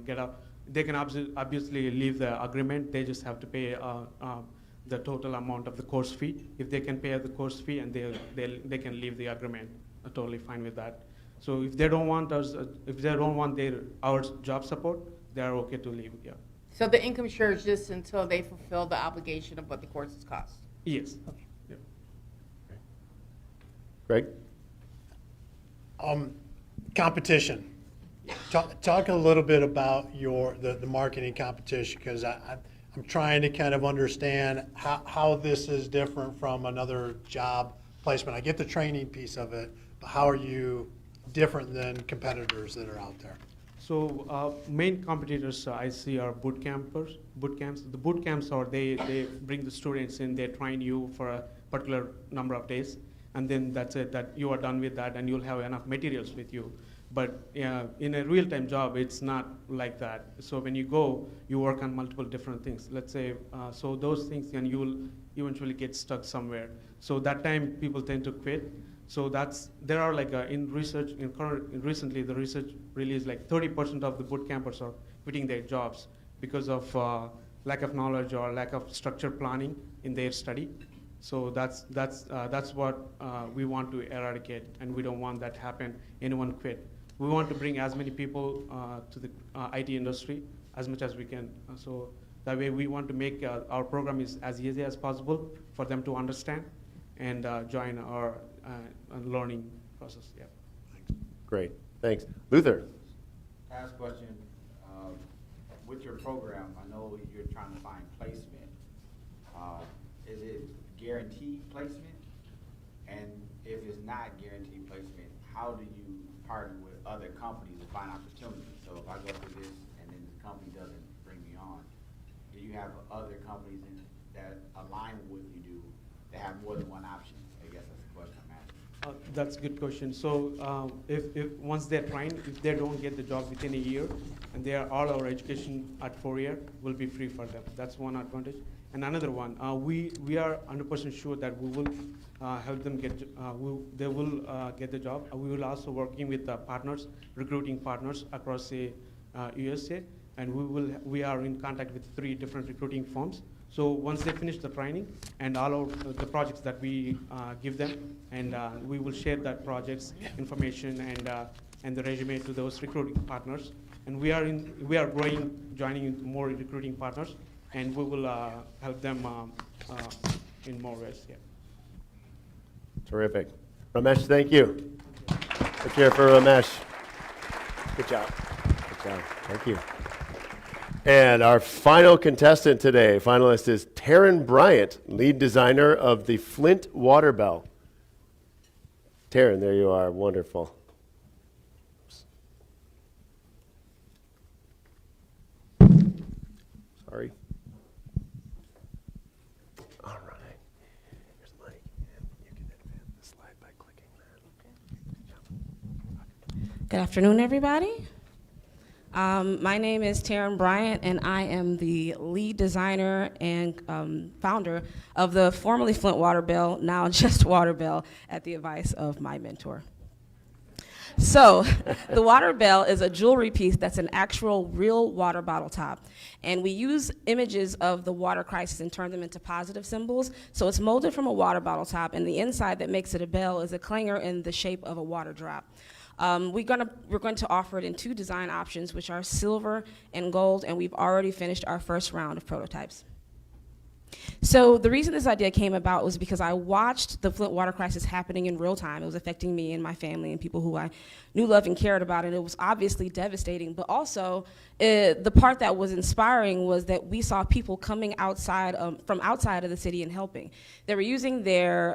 get up. They can obviously leave the agreement. They just have to pay the total amount of the course fee. If they can pay the course fee, and they can leave the agreement, totally fine with that. So if they don't want us, if they don't want our job support, they are okay to leave. Yeah. So the income share is just until they fulfill the obligation of what the courses cost? Yes. Okay. Yeah. Greg? Competition. Talk a little bit about the marketing competition, because I'm trying to kind of understand how this is different from another job placement. I get the training piece of it, but how are you different than competitors that are out there? So main competitors I see are boot camps. The boot camps are they bring the students in, they train you for a particular number of days, and then that's it, that you are done with that, and you'll have enough materials with you. But in a real-time job, it's not like that. So when you go, you work on multiple different things. Let's say, so those things, and you will eventually get stuck somewhere. So that time, people tend to quit. So there are like in research, recently the research released like 30% of the boot campers are quitting their jobs because of lack of knowledge or lack of structured planning in their study. So that's what we want to eradicate, and we don't want that to happen. Anyone quit. We want to bring as many people to the IT industry as much as we can. So that way we want to make our program is as easy as possible for them to understand and join our learning process. Yeah. Great, thanks. Luther? Last question. With your program, I know you're trying to find placement. Is it guaranteed placement? And if it's not guaranteed placement, how do you partner with other companies to find opportunities? So if I go through this and then the company doesn't bring me on, do you have other companies that align with what you do that have more than one option? I guess that's the question I'm asking. That's a good question. So if once they're trained, if they don't get the job within a year, and all our education at 4 years will be free for them. That's one advantage. And another one, we are 100% sure that we will help them get. They will get the job. We will also working with partners, recruiting partners across the USA, and we are in contact with 3 different recruiting firms. So once they finish the training and all of the projects that we give them, and we will share that project's information and the resume to those recruiting partners. And we are growing, joining into more recruiting partners, and we will help them in more ways. Yeah. Terrific. Ramesh, thank you. Let's hear it for Ramesh. Good job. Good job. Thank you. And our final contestant today, finalist, is Taryn Bryant, lead designer of the Flint Water Bell. Taryn, there you are. Wonderful. Sorry. All right. Here's the mic. And you can advance the slide by clicking that. Good afternoon, everybody. My name is Taryn Bryant, and I am the lead designer and founder of the formerly Flint Water Bell, now just Water Bell, at the advice of my mentor. So, the Water Bell is a jewelry piece that's an actual real water bottle top. And we use images of the water crisis and turn them into positive symbols. So it's molded from a water bottle top, and the inside that makes it a bell is a clanger in the shape of a water drop. We're going to offer it in 2 design options, which are silver and gold, and we've already finished our first round of prototypes. So the reason this idea came about was because I watched the Flint water crisis happening in real time. It was affecting me and my family and people who I knew, loved, and cared about, and it was obviously devastating. But also, the part that was inspiring was that we saw people coming outside from outside of the city and helping. They were using their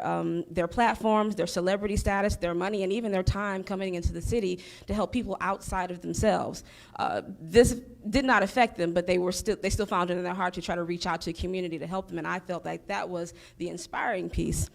platforms, their celebrity status, their money, and even their time coming into the city to help people outside of themselves. This did not affect them, but they still found it in their heart to try to reach out to a community to help them, and I felt like that was the inspiring piece.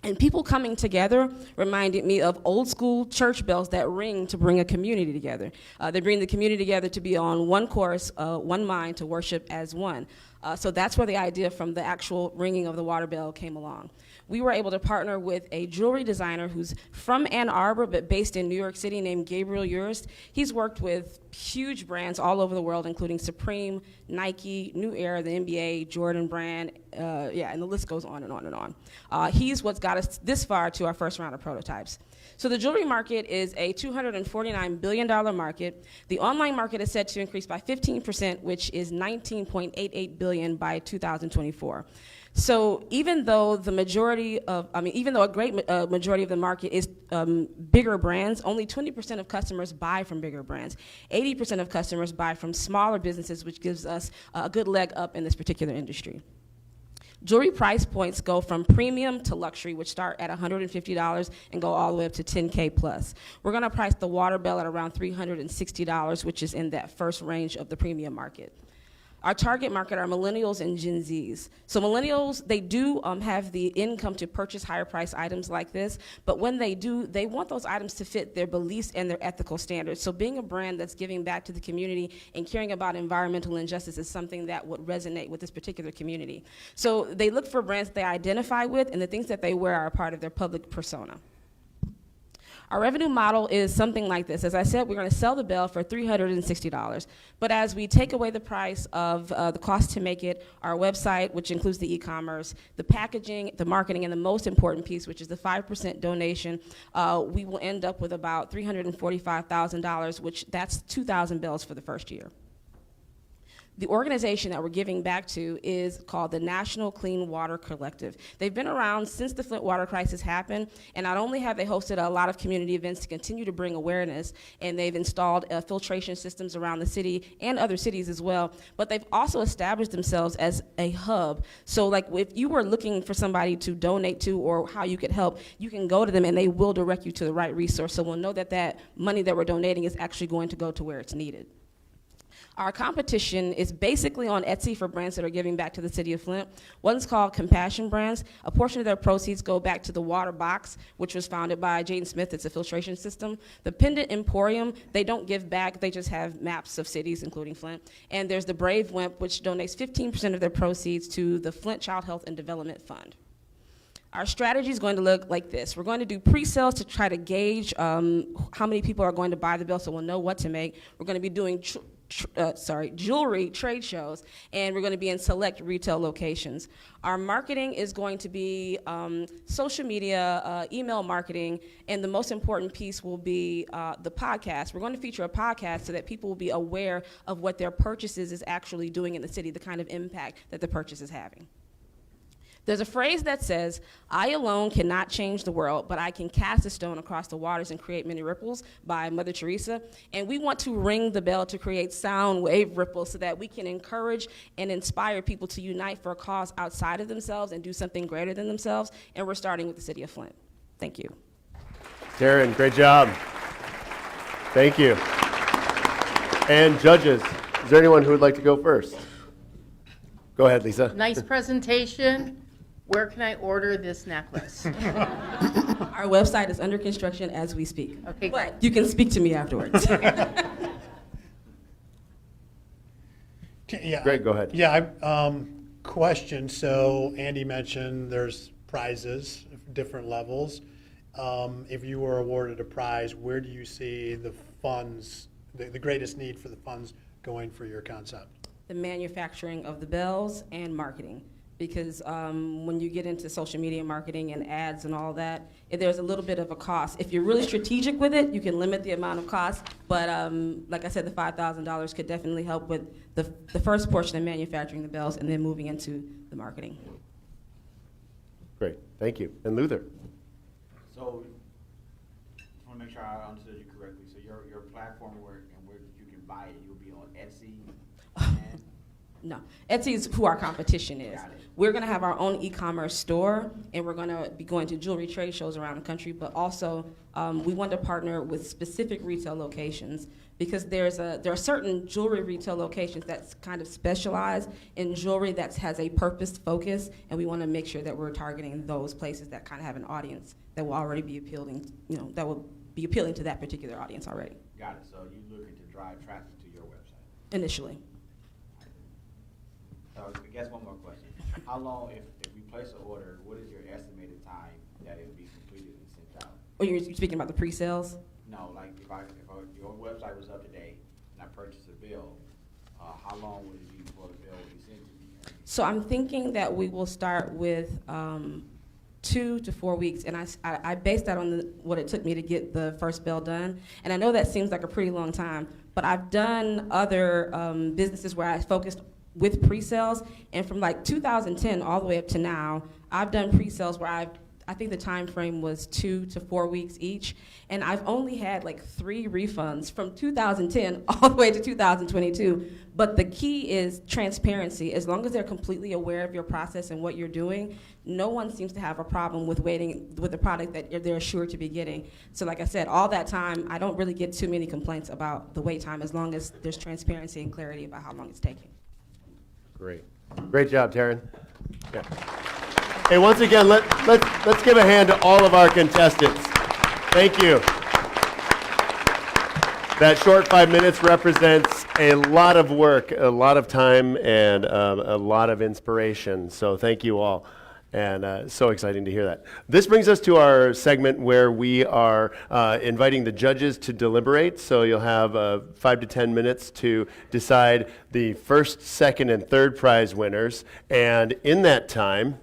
And people coming together reminded me of old school church bells that ring to bring a community together. They bring the community together to be on one chorus, one mind, to worship as one. So that's where the idea from the actual ringing of the water bell came along. We were able to partner with a jewelry designer who's from Ann Arbor but based in New York City named Gabriel Urist. He's worked with huge brands all over the world, including Supreme, Nike, New Era, the NBA, Jordan brand, and the list goes on and on and on. He's what's got us this far to our first round of prototypes. So the jewelry market is a $249 billion market. The online market is set to increase by 15%, which is $19.88 billion by 2024. So even though a great majority of the market is bigger brands, only 20% of customers buy from bigger brands. 80% of customers buy from smaller businesses, which gives us a good leg up in this particular industry. Jewelry price points go from premium to luxury, which start at $150 and go all the way up to $10K plus. We're going to price the water bell at around $360, which is in that first range of the premium market. Our target market are millennials and Gen Zs. So millennials, they do have the income to purchase higher price items like this, but when they do, they want those items to fit their beliefs and their ethical standards. So being a brand that's giving back to the community and caring about environmental injustice is something that would resonate with this particular community. So they look for brands that they identify with, and the things that they wear are a part of their public persona. Our revenue model is something like this. As I said, we're going to sell the bell for $360. But as we take away the price of the cost to make it, our website, which includes the e-commerce, the packaging, the marketing, and the most important piece, which is the 5% donation, we will end up with about $345,000, which that's 2,000 bells for the first year. The organization that we're giving back to is called the National Clean Water Collective. They've been around since the Flint water crisis happened, and not only have they hosted a lot of community events to continue to bring awareness, and they've installed filtration systems around the city and other cities as well, but they've also established themselves as a hub. So like if you were looking for somebody to donate to or how you could help, you can go to them and they will direct you to the right resource. So we'll know that that money that we're donating is actually going to go to where it's needed. Our competition is basically on Etsy for brands that are giving back to the city of Flint. One's called Compassion Brands. A portion of their proceeds go back to the Water Box, which was founded by Jaden Smith. It's a filtration system. The Pendant Emporium, they don't give back. They just have maps of cities, including Flint. And there's the Brave Wimp, which donates 15% of their proceeds to the Flint Child Health and Development Fund. Our strategy is going to look like this. We're going to do pre-sales to try to gauge how many people are going to buy the bell so we'll know what to make. We're going to be doing jewelry trade shows, and we're going to be in select retail locations. Our marketing is going to be social media, email marketing, and the most important piece will be the podcast. We're going to feature a podcast so that people will be aware of what their purchases is actually doing in the city, the kind of impact that the purchase is having. There's a phrase that says, "I alone cannot change the world, but I can cast a stone across the waters and create many ripples," by Mother Teresa. And we want to ring the bell to create sound wave ripples so that we can encourage and inspire people to unite for a cause outside of themselves and do something greater than themselves. And we're starting with the city of Flint. Thank you. Darren, great job. Thank you. And judges, is there anyone who would like to go first? Go ahead, Lisa. Nice presentation. Where can I order this necklace? Our website is under construction as we speak. Okay, But you can speak to me afterwards. Yeah. Greg, go ahead. Yeah, question. So Andy mentioned there's prizes, different levels. If you were awarded a prize, where do you see the funds, the greatest need for the funds going for your concept? The manufacturing of the bells and marketing. Because when you get into social media marketing and ads and all that, there's a little bit of a cost. If you're really strategic with it, you can limit the amount of cost. But like I said, the $5,000 could definitely help with the first portion of manufacturing the bells and then moving into the marketing. Great, thank you. And Luther? So, just want to make sure I understood you correctly. So your platform where you can buy it, you'll be on Etsy. And No, Etsy is who our competition is. Got it. We're going to have our own e-commerce store, and we're going to be going to jewelry trade shows around the country, but also we want to partner with specific retail locations because there are certain jewelry retail locations that's kind of specialized in jewelry that has a purpose focus, and we want to make sure that we're targeting those places that kind of have an audience that will already be appealing, that will be appealing to that particular audience already. got it. So you looking to drive traffic to your website. Initially. So I guess one more question. How long, if we place an order, what is your estimated time that it will be completed and sent out? Oh, you're speaking about the pre-sales? No, like if your website was up to date and I purchased a bill, how long would it be before the bill would be sent to me? So I'm thinking that we will start with 2 to 4 weeks, and I based that on what it took me to get the first bill done. And I know that seems like a pretty long time, but I've done other businesses where I focused with pre-sales, and from like 2010 all the way up to now, I've done pre-sales where I think the time frame was 2 to 4 weeks each, and I've only had like 3 refunds from 2010 all the way to 2022. But the key is transparency. As long as they're completely aware of your process and what you're doing, no one seems to have a problem with waiting with the product that they're assured to be getting. So like I said, all that time, I don't really get too many complaints about the wait time as long as there's transparency and clarity about how long it's taking. Great. Great job, Taryn. Yeah. Hey, once again, let's give a hand to all of our contestants. Thank you. That short 5 minutes represents a lot of work, a lot of time, and a lot of inspiration. So thank you all. And so exciting to hear that. This brings us to our segment where we are inviting the judges to deliberate. So you'll have 5 to 10 minutes to decide the first, second, and third prize winners. And in that time,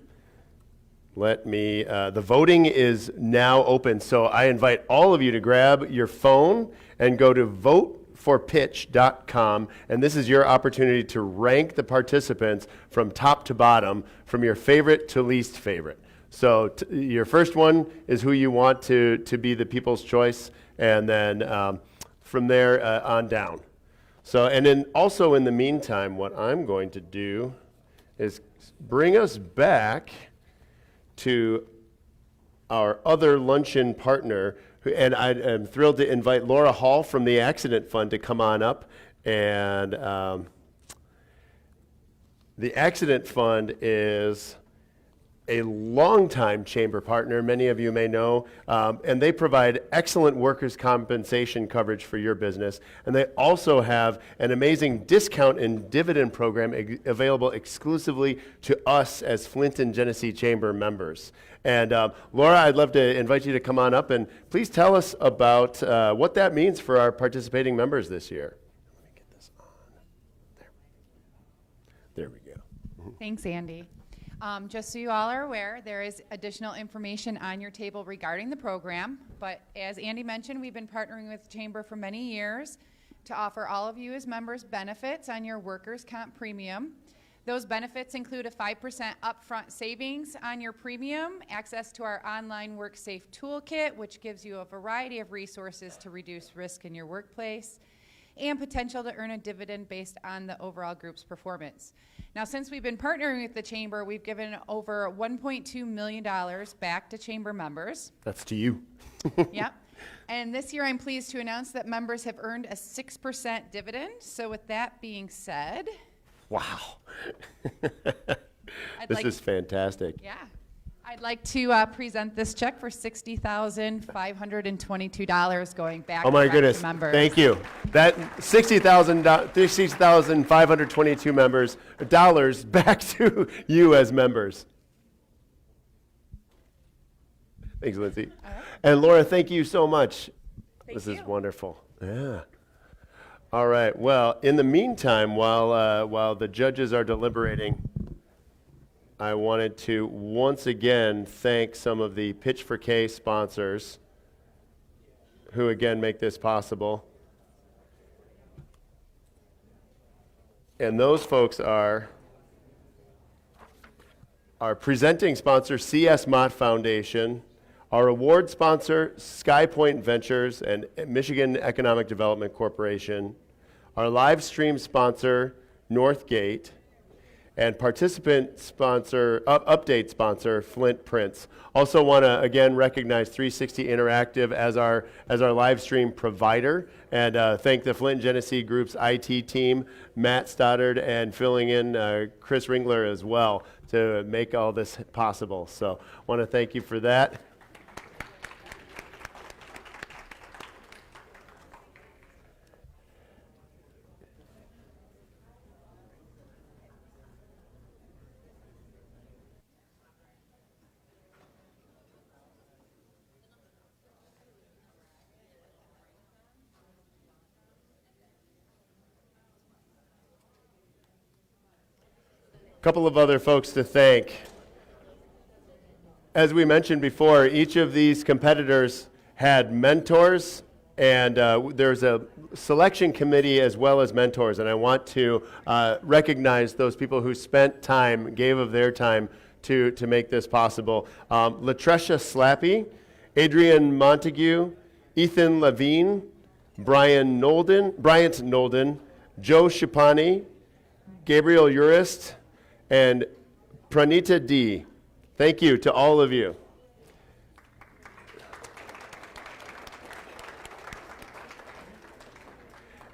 the voting is now open. So I invite all of you to grab your phone and go to voteforpitch.com, and this is your opportunity to rank the participants from top to bottom, from your favorite to least favorite. So your first one is who you want to be the people's choice, and then from there on down. So, and then also in the meantime, what I'm going to do is bring us back to our other luncheon partner, and I am thrilled to invite Laura Hall from the Accident Fund to come on up. And the Accident Fund is a longtime chamber partner, many of you may know, and they provide excellent workers' compensation coverage for your business. And they also have an amazing discount and dividend program available exclusively to us as Flint and Genesee Chamber members. And Laura, I'd love to invite you to come on up and please tell us about what that means for our participating members this year. Let me get this on. There we go. Thanks, Andy. Just so you all are aware, there is additional information on your table regarding the program, but as Andy mentioned, we've been partnering with the Chamber for many years to offer all of you as members benefits on your workers' comp premium. Those benefits include a 5% upfront savings on your premium, access to our online WorkSafe toolkit, which gives you a variety of resources to reduce risk in your workplace, and potential to earn a dividend based on the overall group's performance. Now, since we've been partnering with the Chamber, we've given over $1.2 million back to Chamber members. That's to you. Yep. And this year, I'm pleased to announce that members have earned a 6% dividend. So with that being said, Wow. I'd This like- is fantastic. yeah, I'd like to present this check for $60,522 going back Oh my direct goodness. to members. Thank you. That $60,522 members dollars back to you as members. Thanks, Lindsay. All right. And Laura, thank you so much. Thank This is you. wonderful. Yeah. All right. Well, in the meantime, while the judges are deliberating, I wanted to once again thank some of the Pitch4k sponsors who again make this possible. And those folks are our presenting sponsor, CS Mott Foundation, our award sponsor, SkyPoint Ventures and Michigan Economic Development Corporation, our live stream sponsor, Northgate, and participant sponsor, update sponsor, Flint Prints. Also want to again recognize 360 Interactive as our live stream provider, and thank the Flint and Genesee Group's IT team, Matt Stoddard, and filling in Chris Ringler as well to make all this possible. So want to thank you for that. Couple of other folks to thank. As we mentioned before, each of these competitors had mentors, and there's a selection committee as well as mentors, and I want to recognize those people who spent time, gave of their time to make this possible. Latresha Slappy, Adrian Montague, Ethan Levine, Bryant Nolden, Joe Shipani, Gabriel Urist, and Pranita D. Thank you to all of you.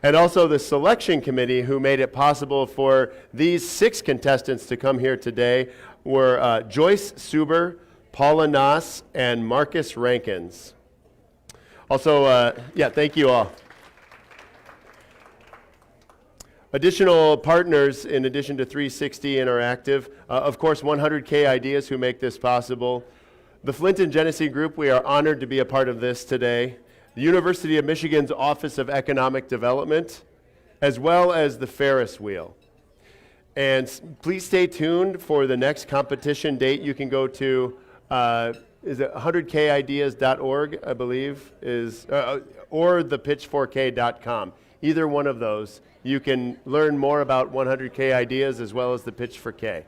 And also the selection committee who made it possible for these 6 contestants to come here today were Joyce Suber, Paula Noss, and Marcus Rankins. Also, thank you all. Additional partners, in addition to 360 Interactive, of course, 100K Ideas who make this possible. The Flint and Genesee Group, we are honored to be a part of this today. The University of Michigan's Office of Economic Development, as well as the Ferris Wheel. And please stay tuned for the next competition date. You can go to, is it 100kideas.org, I believe, or the pitch4k.com. Either one of those. You can learn more about 100K Ideas as well as the Pitch4k.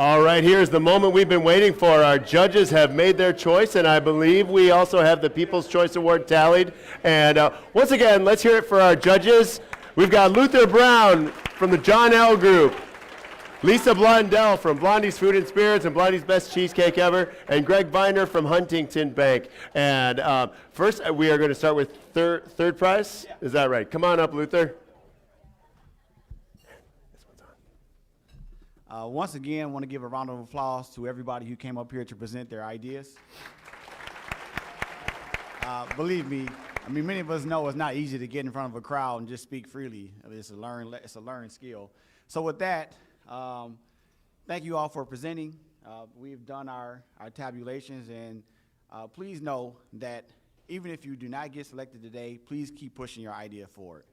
All right, here's the moment we've been waiting for. Our judges have made their choice, and I believe we also have the People's Choice Award tallied. And once again, let's hear it for our judges. We've got Luther Brown from the John L. Group, Lisa Blondell from Blondie's Food and Spirits and Blondie's Best Cheesecake Ever, and Greg Viner from Huntington Bank. And first, we are going to start with third prize. Is that right? Come on up, Luther. Once again, I want to give a round of applause to everybody who came up here to present their ideas. Believe me, I mean, many of us know it's not easy to get in front of a crowd and just speak freely. It's a learned skill. So with that, thank you all for presenting. We've done our tabulations, and please know that even if you do not get selected today, please keep pushing your idea forward,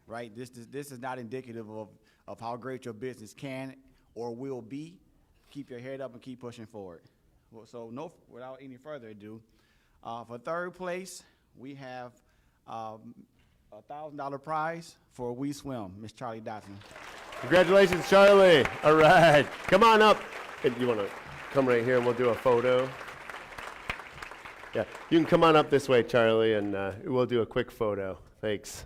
right? This is not indicative of how great your business can or will be. Keep your head up and keep pushing forward. Well, so without any further ado, for third place, we have a $1,000 prize for We Swim, Miss Charlie Dotson. Congratulations, Charlie. All right. Come on up. And you want to come right here and we'll do a photo? Yeah, you can come on up this way, Charlie, and we'll do a quick photo. Thanks.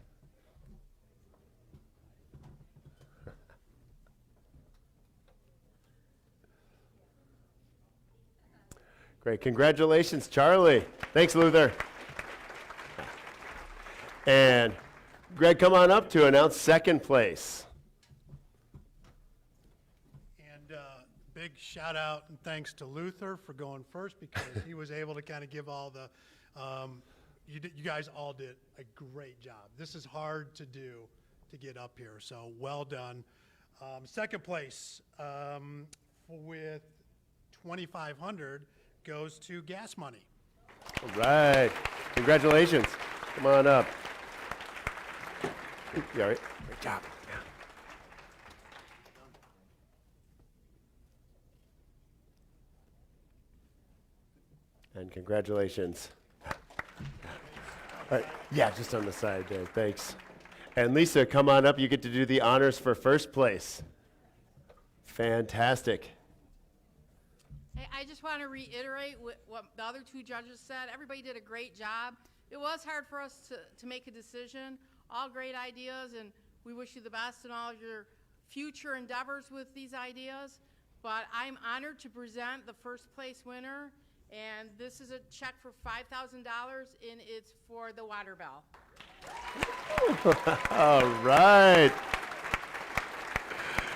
Great. Congratulations, Charlie. Thanks, Luther. And Greg, come on up to announce second place. And big shout out and thanks to Luther for going first, because he was able to kind of give all the, you guys all did a great job. This is hard to do, to get up here, so well done. Second place with $2,500 goes to Gas Money. All right. Congratulations. Come on up. You all right? Great job. Yeah. And congratulations. All right. Yeah, just on the side there. Thanks. And Lisa, come on up. You get to do the honors for first place. Fantastic. Hey, I just want to reiterate what the other two judges said. Everybody did a great job. It was hard for us to make a decision. All great ideas, and we wish you the best in all of your future endeavors with these ideas. But I'm honored to present the first place winner, and this is a check for $5,000, and it's for the water bill. All right.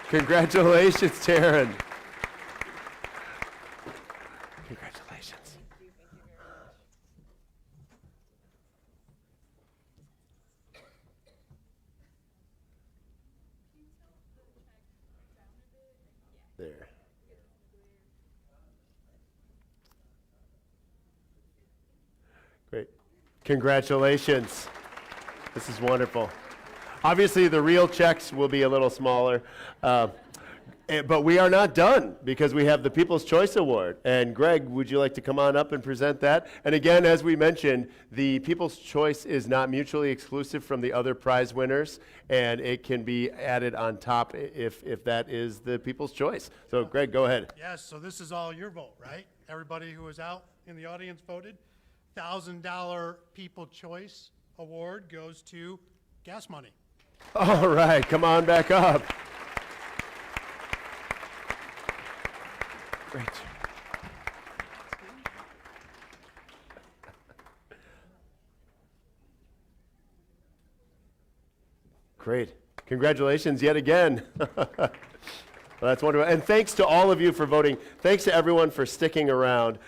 Congratulations, Taryn. Congratulations. There. Great. Congratulations. This is wonderful. Obviously, the real checks will be a little smaller, but we are not done because we have the People's Choice Award. And Greg, would you like to come on up and present that? And again, as we mentioned, the People's Choice is not mutually exclusive from the other prize winners, and it can be added on top if that is the People's Choice. So Greg, go ahead. Yes, so this is all your vote, right? Everybody who was out in the audience voted. $1,000 People's Choice Award goes to Gas Money. All right, come on back up. Great. Great. Congratulations yet again. Well, that's wonderful. And thanks to all of you for voting. Thanks to everyone for sticking around.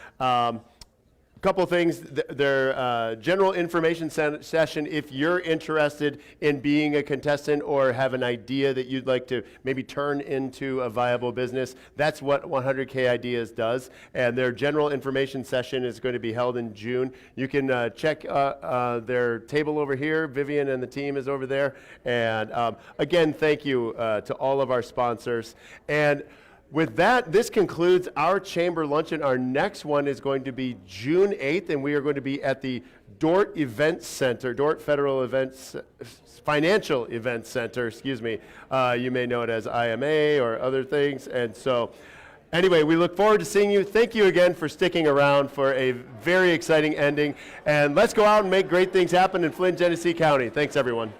Couple things, their general information session, if you're interested in being a contestant or have an idea that you'd like to maybe turn into a viable business, that's what 100K Ideas does. And their general information session is going to be held in June. You can check their table over here. Vivian and the team is over there. And again, thank you to all of our sponsors. And with that, this concludes our chamber luncheon. Our next one is going to be June 8th, and we are going to be at the Dort Events Center, Dort Federal Events, Financial Events Center, excuse me. You may know it as IMA or other things. And so Anyway, we look forward to seeing you. Thank you again for sticking around for a very exciting ending. And let's go out and make great things happen in Flint, Genesee County. Thanks, everyone.